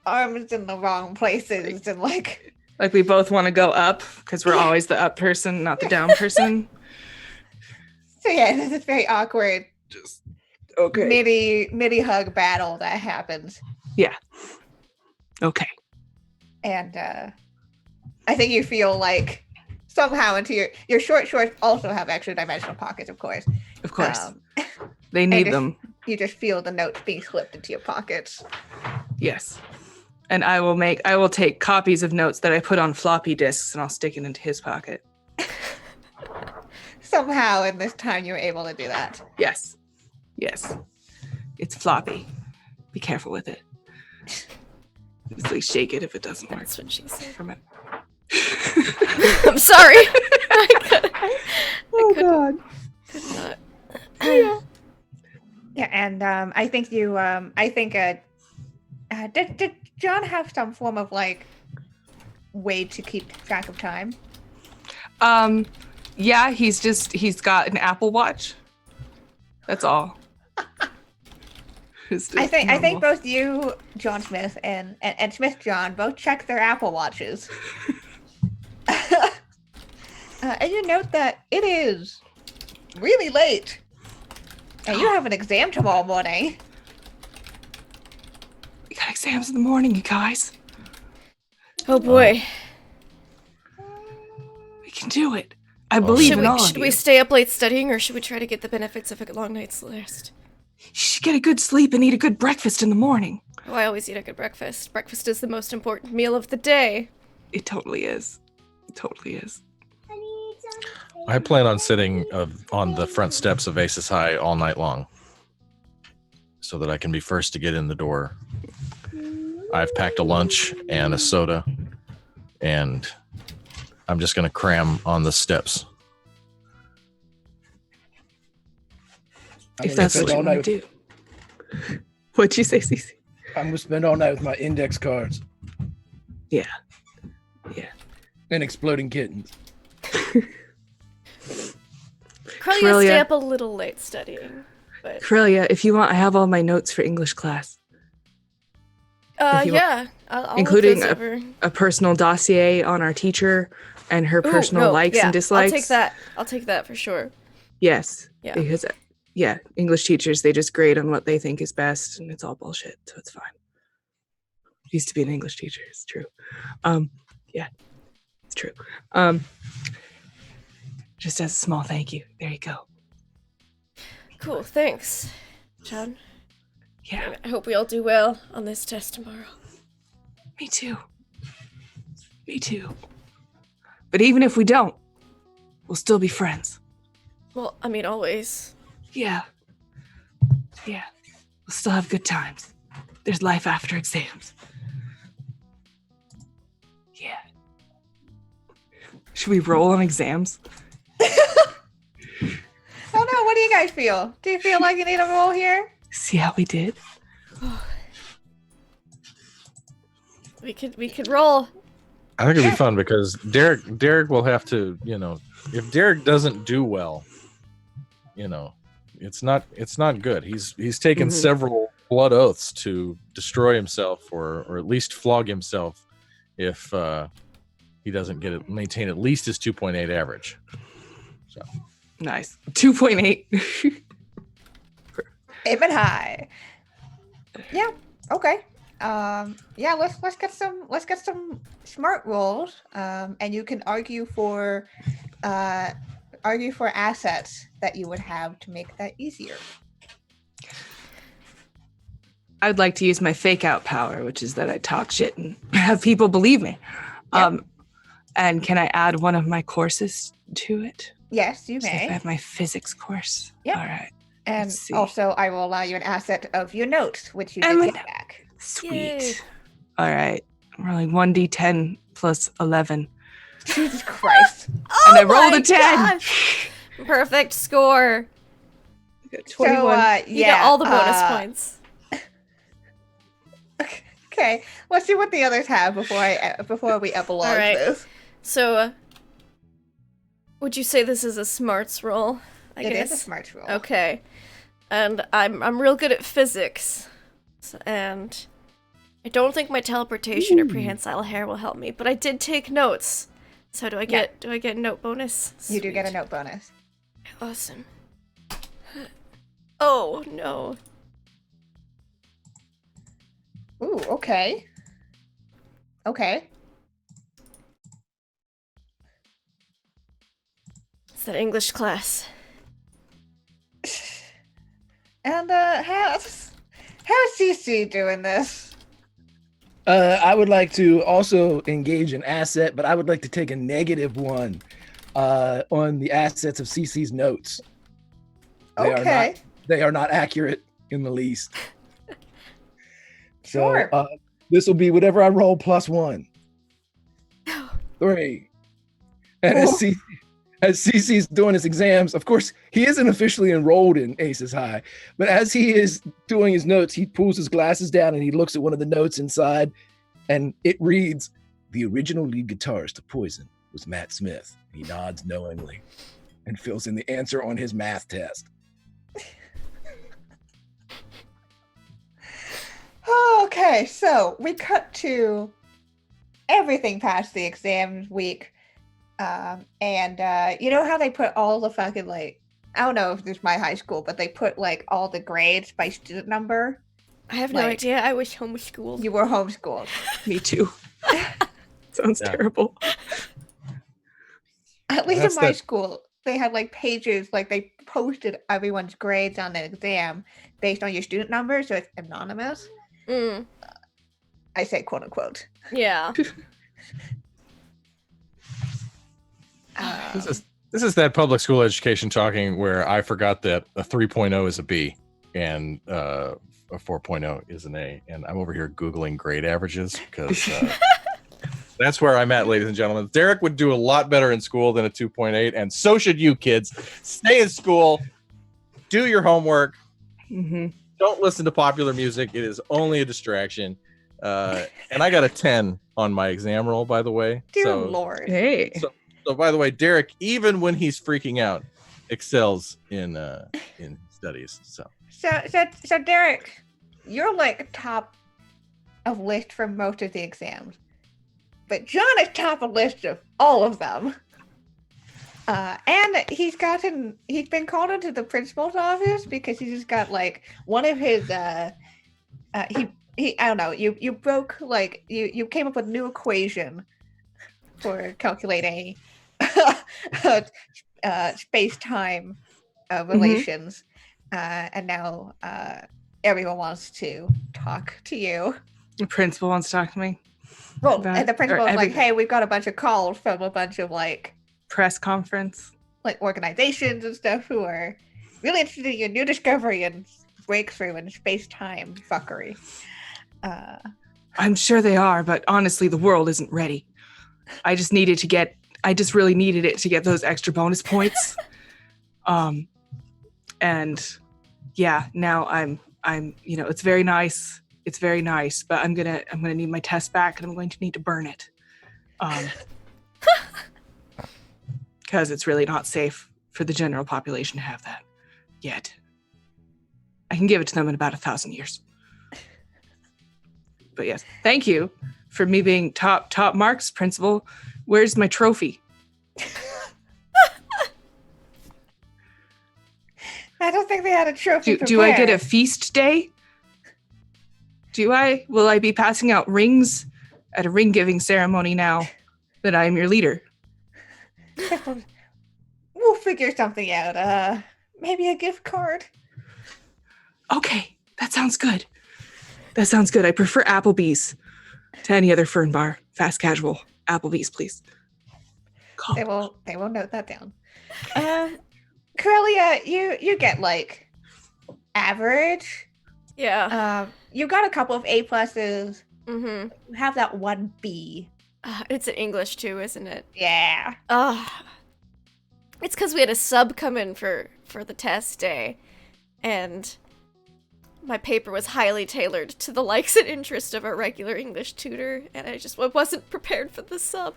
arms in the wrong places and like we both want to go up because we're always the up person, not the down person. So yeah, this is very awkward. Just okay. Midi hug battle that happens. Yeah. Okay. And I think you feel like somehow into your short shorts also have extra dimensional pockets, of course. Of course. Um, They need just- them. You just feel the notes being slipped into your pockets. Yes. And I will take copies of notes that I put on floppy disks and I'll stick it into his pocket. Somehow in this time you were able to do that. Yes. It's floppy. Be careful with it. Just like shake it if it doesn't work. That's what she said. From it. I'm sorry. I God. could not. Yeah, and I think you did John have some form of like way to keep track of time? Yeah, he's got an Apple Watch. That's all. I think both you, John Smith, and Smith John both check their Apple Watches. And you note that it is really late. And you have an exam tomorrow morning. We got exams in the morning, you guys. Oh boy. We can do it. I believe in all of you. Should we stay up late studying, or should we try to get the benefits of a long night's rest? You should get a good sleep and eat a good breakfast in the morning. Oh, I always eat a good breakfast. Breakfast is the most important meal of the day. It totally is. I plan on sitting on the front steps of Aces High all night long so that I can be first to get in the door. I've packed a lunch and a soda, and I'm just going to cram on the steps. If that's what you want to do. What'd you say, Cece? I'm going to spend all night with my index cards. Yeah. And exploding kittens. Corellia stay up a little late studying. But Corellia, if you want, I have all my notes for English class. yeah. I'll including look those over. a personal dossier on our teacher and her personal likes and dislikes. I'll take that for sure. Yes. Yeah. Because, English teachers, they just grade on what they think is best, and it's all bullshit, so it's fine. Used to be an English teacher, it's true. Yeah, it's true. Just as a small thank you. There you go. Cool, thanks, John. Yeah. I hope we all do well on this test tomorrow. Me too. But even if we don't, we'll still be friends. Well, I mean, always. Yeah. We'll still have good times. There's life after exams. Yeah. Should we roll on exams? Oh no, what do you guys feel? Do you feel like you need a roll here? See how we did? We could roll. I think it'd be fun because Derek will have to, if Derek doesn't do well, it's not good. He's taken several blood oaths to destroy himself or at least flog himself if he doesn't maintain at least his 2.8 average. So nice. 2.8. Even high. Yeah. Okay. Let's get some smart rolls. And you can argue for assets that you would have to make that easier. I'd like to use my fake out power, which is that I talk shit and have people believe me. Yep. And can I add one of my courses to it? Yes, you may. So if I have my physics course. Yep. All right. And also, I will allow you an asset of your notes, which you can get back. Sweet. Yay. All right. I'm rolling 1d10 plus 11. Jesus Christ. And I rolled a 10. Gosh. Perfect score. 21. So, You got all the bonus points. Okay, let's see what the others have before we epilogue All right. this. So, would you say this is a smarts roll? It is a smarts roll. Okay. And I'm real good at physics. And I don't think my teleportation or prehensile hair will help me, but I did take notes. So do I get a note bonus? You do get a Sweet. note bonus. Awesome. Oh no. Ooh, okay. Okay. It's that English class. And how's CC doing this? I would like to also engage an asset, but I would like to take a -1 on the assets of CC's notes. Okay. They are not accurate in the least. Sure. So this will be whatever I roll +1. 3. And as CC's doing his exams, of course, he isn't officially enrolled in Aces High, but as he is doing his notes, he pulls his glasses down and he looks at one of the notes inside, and it reads, "The original lead guitarist of Poison was Matt Smith." He nods knowingly and fills in the answer on his math test. Okay, so we cut to everything past the exam week. And you know how they put all the fucking, like, I don't know if this is my high school, but they put, like, all the grades by student number? I have no idea. I was homeschooled. You were homeschooled. Me too. Sounds terrible. At least in my school, they had, like, pages, like, they posted everyone's grades on the exam based on your student number, so it's anonymous. I say quote unquote. Yeah. This is that public school education talking where I forgot that a 3.0 is a B and a 4.0 is an A, and I'm over here Googling grade averages because that's where I'm at, ladies and gentlemen. Derek would do a lot better in school than a 2.8, and so should you kids. Stay in school, do your homework, don't listen to popular music. It is only a distraction. And I got a 10 on my exam roll, by the way. Dear Lord. Hey. So by the way, Derek, even when he's freaking out, excels in studies. So Derek, you're like top of list for most of the exams, but John is top of list of all of them. And he's been called into the principal's office because he just got, like, one of his he I don't know, you broke, like, you came up with a new equation for calculating space-time relations, and now everyone wants to talk to you. The principal wants to talk to me. Well, and the principal was like, "Hey, we've got a bunch of calls from a bunch of, like, press conference, like, organizations and stuff who are really interested in your new discovery and breakthrough in space-time fuckery." I'm sure they are, but honestly, the world isn't ready. I just really needed it to get those extra bonus points. And yeah, now I'm, it's very nice. It's very nice, but I'm gonna need my test back, and I'm going to need to burn it. Because it's really not safe for the general population to have that yet. I can give it to them in about 1,000 years. But yes, thank you for me being top marks, principal. Where's my trophy? I don't think they had a trophy. Do I get a feast day? Will I be passing out rings at a ring giving ceremony now that I am your leader? We'll figure something out. Maybe a gift card. Okay, that sounds good. I prefer Applebee's to any other fern bar. Fast casual. Applebee's, please. They will note that down. Corellia, you get, like, average. Yeah. You got a couple of A pluses. Mm-hmm. You have that one B. It's in English too, isn't it? Yeah. It's because we had a sub come in for the test day, and my paper was highly tailored to the likes and interest of a regular English tutor, and I just wasn't prepared for the sub.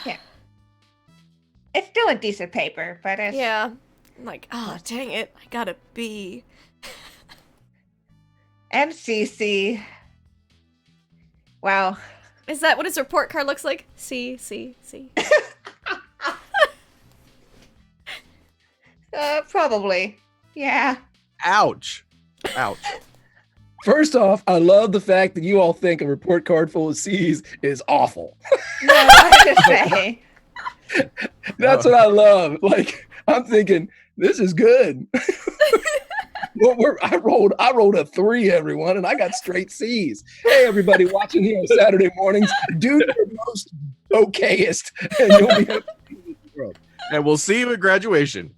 Yeah. It's still a decent paper, but it's... Yeah. I'm like, oh, dang it, I got a B. And CC. Wow. Is that what his report card looks like? C. Probably. Yeah. ouch. First off, I love the fact that you all think a report card full of C's is awful. No, I just say. That's what I love. Like, I'm thinking, this is good. I rolled a 3, everyone, and I got straight C's. Hey, everybody watching here on Saturday mornings, do your most okayest, and you'll be happy in the world. And we'll see you at graduation.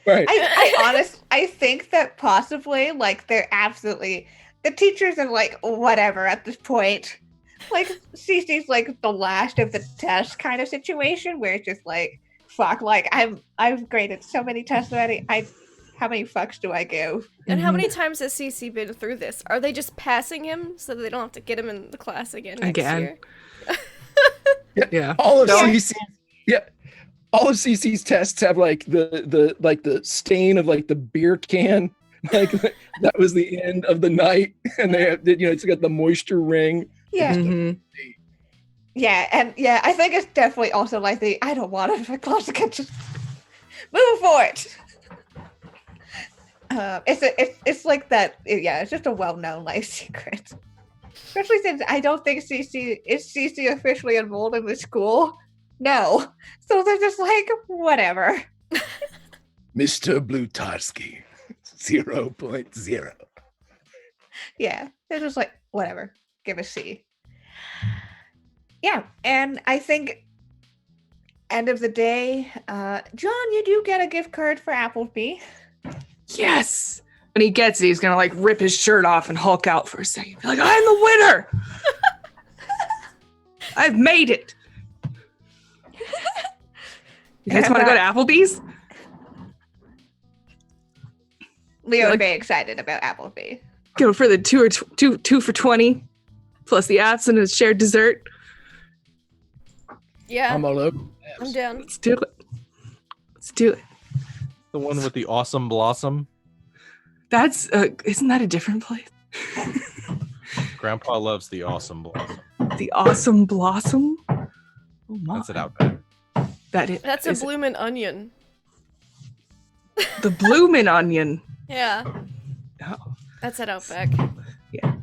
Right. I think that possibly, like, they're absolutely, the teachers are like, whatever at this point. Like, Cece's like the last of the test kind of situation where it's just like, fuck, like, I've graded so many tests already. How many fucks do I give? And how many times has CC been through this? Are they just passing him so that they don't have to get him in the class again next year? Yeah. All of CC's, all of CC's tests have like the stain of like the beer can, like that was the end of the night, and they have, it's got the moisture ring. Yeah. Mhm. Yeah, and I think it's definitely also like I don't want it for class to just move for it. It's like that. Yeah, it's just a well-known life secret. Especially since I don't think CC officially enrolled in the school. No, so they're just like whatever. Mr. Blutarsky, 0.0. Yeah, they're just like whatever. Give a C. Yeah, and I think end of the day, John, you do get a gift card for Applebee. Yes. When he gets it, he's gonna like rip his shirt off and Hulk out for a second. Be like, I'm the winner. I've made it. You guys want to go to Applebee's? Leo would be excited about Applebee. Go for the two for 20, plus the apps and a shared dessert. Yeah, I'm all over. I'm down. Let's do it. Let's do it. The one with the awesome blossom. That's isn't that a different place? Grandpa loves the awesome blossom. The awesome blossom. Oh my. That's it out there. That's a bloomin' onion. The bloomin' onion. Yeah, Oh, that's at Outback. yeah.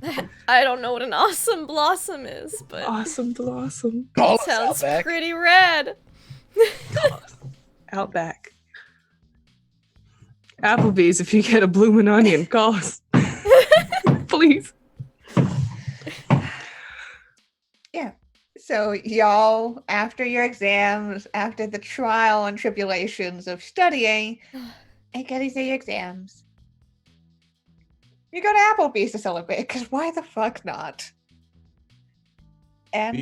I don't know what an awesome blossom is, but Awesome blossom. Call it us sounds Outback. pretty rad. Outback. Applebee's, if you get a bloomin' onion, call us. Please. Yeah. So y'all, after your exams, after the trial and tribulations of studying and getting through your exams, you go to Applebee's to celebrate, because why the fuck not? And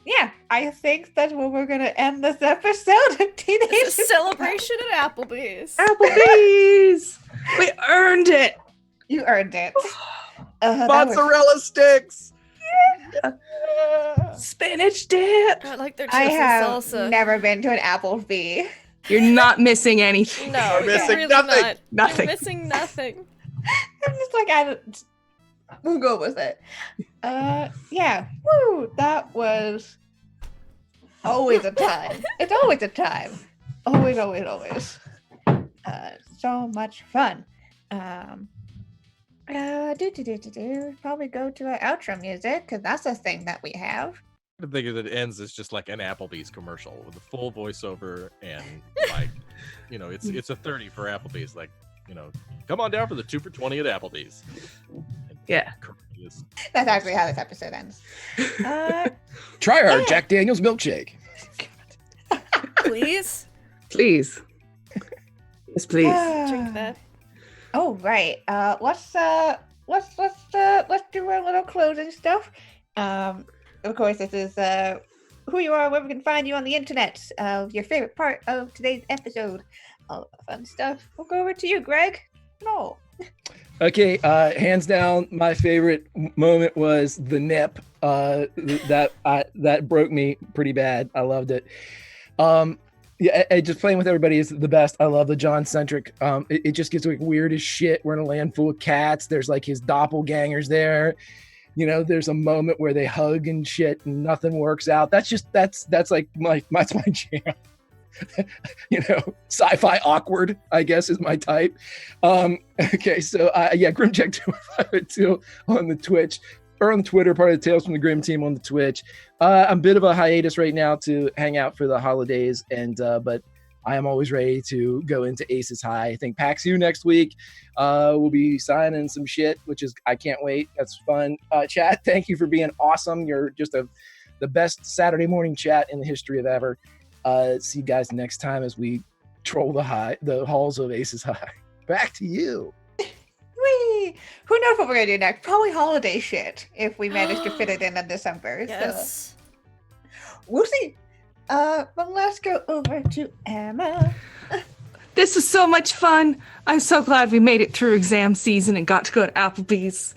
yeah, I think that's where we're gonna end this episode of Teenage. It's a celebration at Applebee's. Applebee's. We earned it. You earned it. That was- Mozzarella sticks. Spinach dip. I like their I chips and have salsa. never been to an Applebee. You're not missing anything. No, You're you're missing really nothing. not. Nothing. You're missing nothing. I'm just like, we'll go with it. Yeah. Woo! That was always a time. It's always a time. Always, always, always. So much fun. Probably go to our outro music, because that's a thing that we have. I think that it ends as just like an Applebee's commercial with a full voiceover and like, it's a 30 for Applebee's. Like, come on down for the 2 for 20 at Applebee's. And Yeah. That's actually how this episode ends. Try our Yeah. Jack Daniels milkshake. Please Please. Yes, please. drink that. Oh right. Let's do our little closing stuff. Of course, this is who you are, where we can find you on the internet. Your favorite part of today's episode, all the fun stuff. We'll go over to you, Greg. No. Okay, hands down, my favorite moment was the nip. That broke me pretty bad. I loved it. Yeah, just playing with everybody is the best. I love the John centric. It just gets like weird as shit. We're in a land full of cats. There's like his doppelgangers there. There's a moment where they hug and shit and nothing works out. That's like that's my jam. Sci-fi awkward, I guess, is my type. Okay, so Grimjack2582 on the Twitch or on Twitter, part of the Tales from the Grim team on the Twitch. I'm a bit of a hiatus right now to hang out for the holidays, but I am always ready to go into Aces High. I think PAX U next week. We'll be signing some shit, which is, I can't wait. That's fun. Chat, thank you for being awesome. You're just the best Saturday morning chat in the history of ever. See you guys next time as we troll the halls of Aces High. Back to you. Whee! Who knows what we're gonna do next? Probably holiday shit if we manage to fit it in December. Yes. So we'll see. But let's go over to Emma. This was so much fun. I'm so glad we made it through exam season and got to go to Applebee's.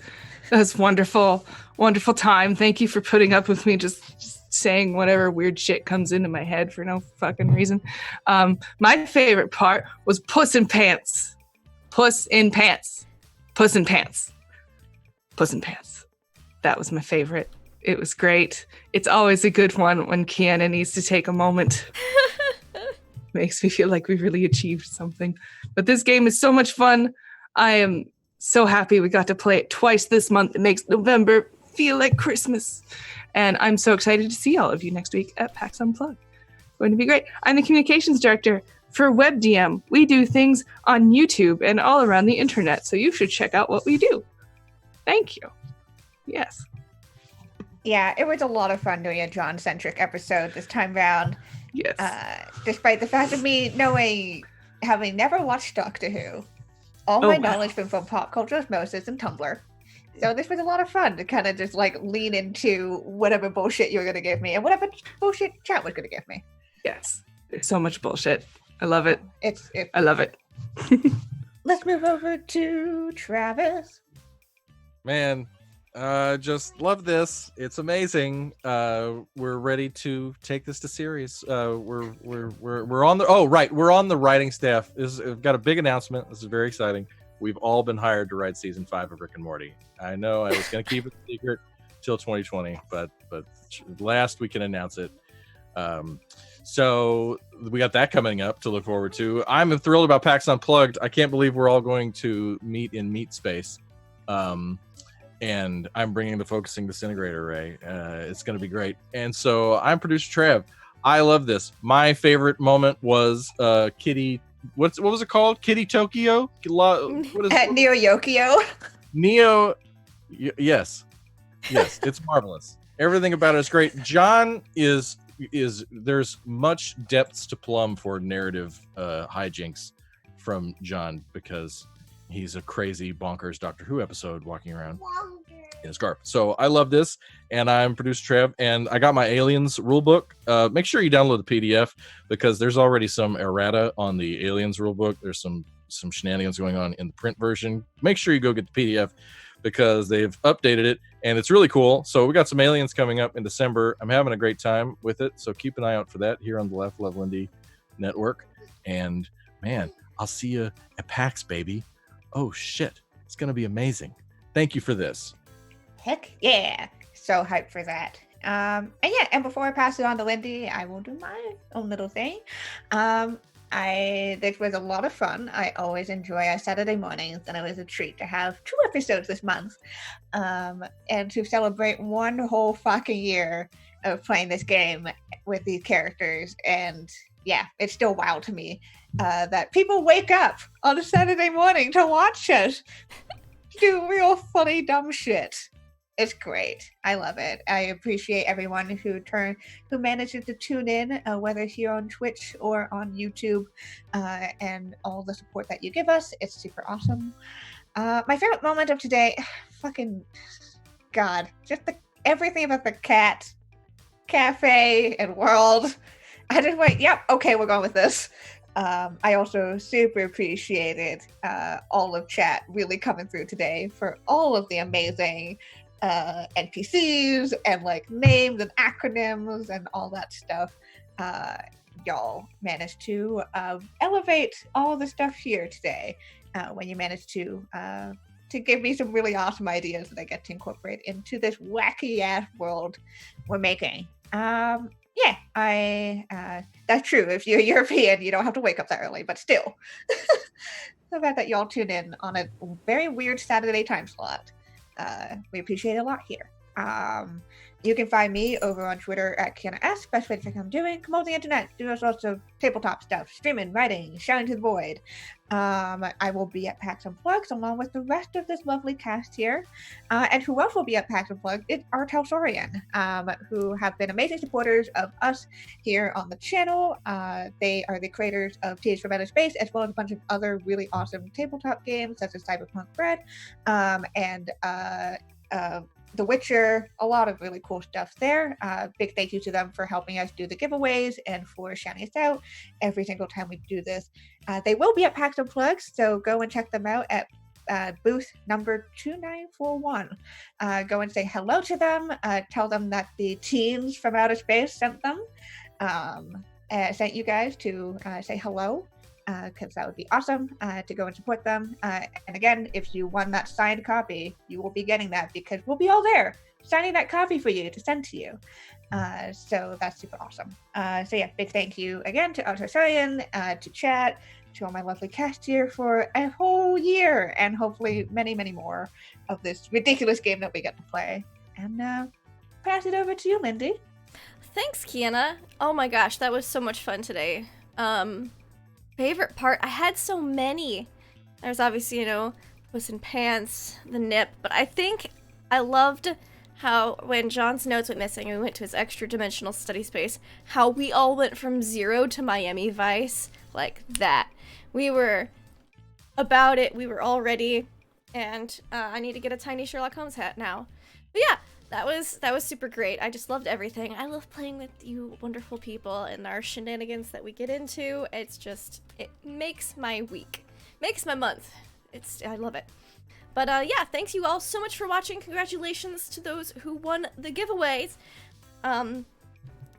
That was wonderful. Wonderful time. Thank you for putting up with me just saying whatever weird shit comes into my head for no fucking reason. My favorite part was Puss in Pants. Puss in Pants. Puss in Pants. Puss in Pants. That was my favorite. It was great. It's always a good one when Kiana needs to take a moment. Makes me feel like we really achieved something. But this game is so much fun. I am so happy we got to play it twice this month. It makes November feel like Christmas. And I'm so excited to see all of you next week at PAX Unplugged. Going to be great. I'm the communications director for WebDM. We do things on YouTube and all around the internet, so you should check out what we do. Thank you. Yes. Yeah, it was a lot of fun doing a John-centric episode this time round. Yes. Despite the fact of me having never watched Doctor Who, all my knowledge from pop culture osmosis and Tumblr. So this was a lot of fun to kind of just like lean into whatever bullshit you were going to give me and whatever bullshit chat was going to give me. Yes. There's so much bullshit. I love it. I love it. Let's move over to Travis. Man, just love this. It's amazing. We're ready to take this to series. We're on the we're on the writing staff. We've got a big announcement. This is very exciting. We've all been hired to write season 5 of Rick and Morty. I know I was going to keep it secret till 2020, but last we can announce it. So we got that coming up to look forward to. I'm thrilled about PAX Unplugged. I can't believe we're all going to meet in Meat Space. And I'm bringing the focusing disintegrator array. It's going to be great. And so I'm producer Trev. I love this. My favorite moment was Kitty. What was it called? Kitty Tokyo? What is it? Neo Yokio. Neo. Yes. It's marvelous. Everything about it is great. John is there's much depths to plumb for narrative hijinks from John because he's a crazy bonkers Doctor Who episode walking around in his scarf. So I love this, and I'm producer Trev, and I got my Aliens rulebook. Make sure you download the PDF because there's already some errata on the Aliens rulebook. There's some shenanigans going on in the print version. Make sure you go get the PDF because they've updated it, and it's really cool. So we got some Aliens coming up in December. I'm having a great time with it, so keep an eye out for that here on the Left Level Indie Network. And man, I'll see you at PAX, baby. Oh shit, it's gonna be amazing. Thank you for this. Heck yeah, so hyped for that. And before I pass it on to Lindy, I will do my own little thing. This was a lot of fun. I always enjoy our Saturday mornings, and it was a treat to have 2 episodes this month, and to celebrate 1 whole fucking year of playing this game with these characters. And yeah, it's still wild to me that people wake up on a Saturday morning to watch us do real funny dumb shit. It's great. I love it. I appreciate everyone who manages to tune in, whether here on Twitch or on YouTube, and all the support that you give us. It's super awesome. My favorite moment of today, fucking God, just everything about the cat, cafe, and world. I just went, yep, okay, we're going with this. I also super appreciated all of chat really coming through today for all of the amazing NPCs and like names and acronyms and all that stuff. Y'all managed to elevate all the stuff here today when you managed to give me some really awesome ideas that I get to incorporate into this wacky ass world we're making. That's true. If you're European, you don't have to wake up that early, but still. The fact that y'all tune in on a very weird Saturday time slot, we appreciate it a lot here. You can find me over on Twitter at Kiana S. Best way to check out what I'm doing. Come on the internet, do lots of tabletop stuff, streaming, writing, shouting to the void. I will be at PAX Unplugged along with the rest of this lovely cast here. And who else will be at PAX Unplugged is R.U.O.K, who have been amazing supporters of us here on the channel. They are the creators of Teenage from Outer Space, as well as a bunch of other really awesome tabletop games, such as Cyberpunk Red, and The Witcher, a lot of really cool stuff there. Big thank you to them for helping us do the giveaways and for shouting us out every single time we do this. They will be at PAX Unplugged, so go and check them out at booth number 2941. Go and say hello to them. Tell them that the teens from outer space sent them. Sent you guys to say hello, because that would be awesome to go and support them. And again, if you won that signed copy, you will be getting that because we'll be all there signing that copy for you to send to you. So that's super awesome. So yeah, big thank you again to R.U.O.K, to chat, to all my lovely cast here for a whole year and hopefully many, many more of this ridiculous game that we get to play. And pass it over to you, Lindy. Thanks, Kiana. Oh my gosh, that was so much fun today. Favorite part, I had so many. There's obviously, Puss in Pants, the Nip, but I think I loved how when John's notes went missing and we went to his extra dimensional study space, how we all went from 0 to Miami Vice like that. We were about it, we were all ready, and I need to get a tiny Sherlock Holmes hat now. But yeah, that was super great. I just loved everything. I love playing with you wonderful people and our shenanigans that we get into. It makes my week, makes my month. I love it. But yeah, thanks you all so much for watching. Congratulations to those who won the giveaways.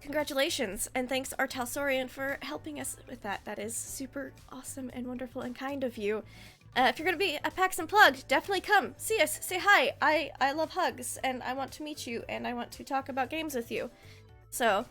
Congratulations, and thanks R.U.O.K for helping us with that. That is super awesome and wonderful and kind of you. If you're gonna be at PAX Unplugged, definitely come see us, say hi. I love hugs, and I want to meet you, and I want to talk about games with you. So,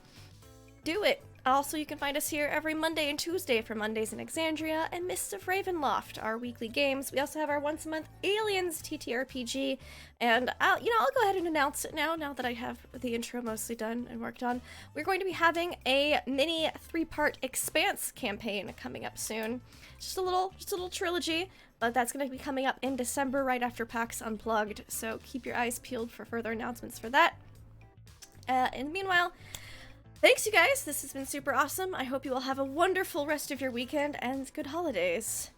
do it. Also, you can find us here every Monday and Tuesday for Mondays in Exandria and Mists of Ravenloft, our weekly games. We also have our once a month Aliens TTRPG, and I'll go ahead and announce it now that I have the intro mostly done and worked on. We're going to be having a mini 3-part Expanse campaign coming up soon. Just a little trilogy, but that's going to be coming up in December right after PAX Unplugged, so keep your eyes peeled for further announcements for that. And meanwhile, thanks, you guys. This has been super awesome. I hope you all have a wonderful rest of your weekend and good holidays.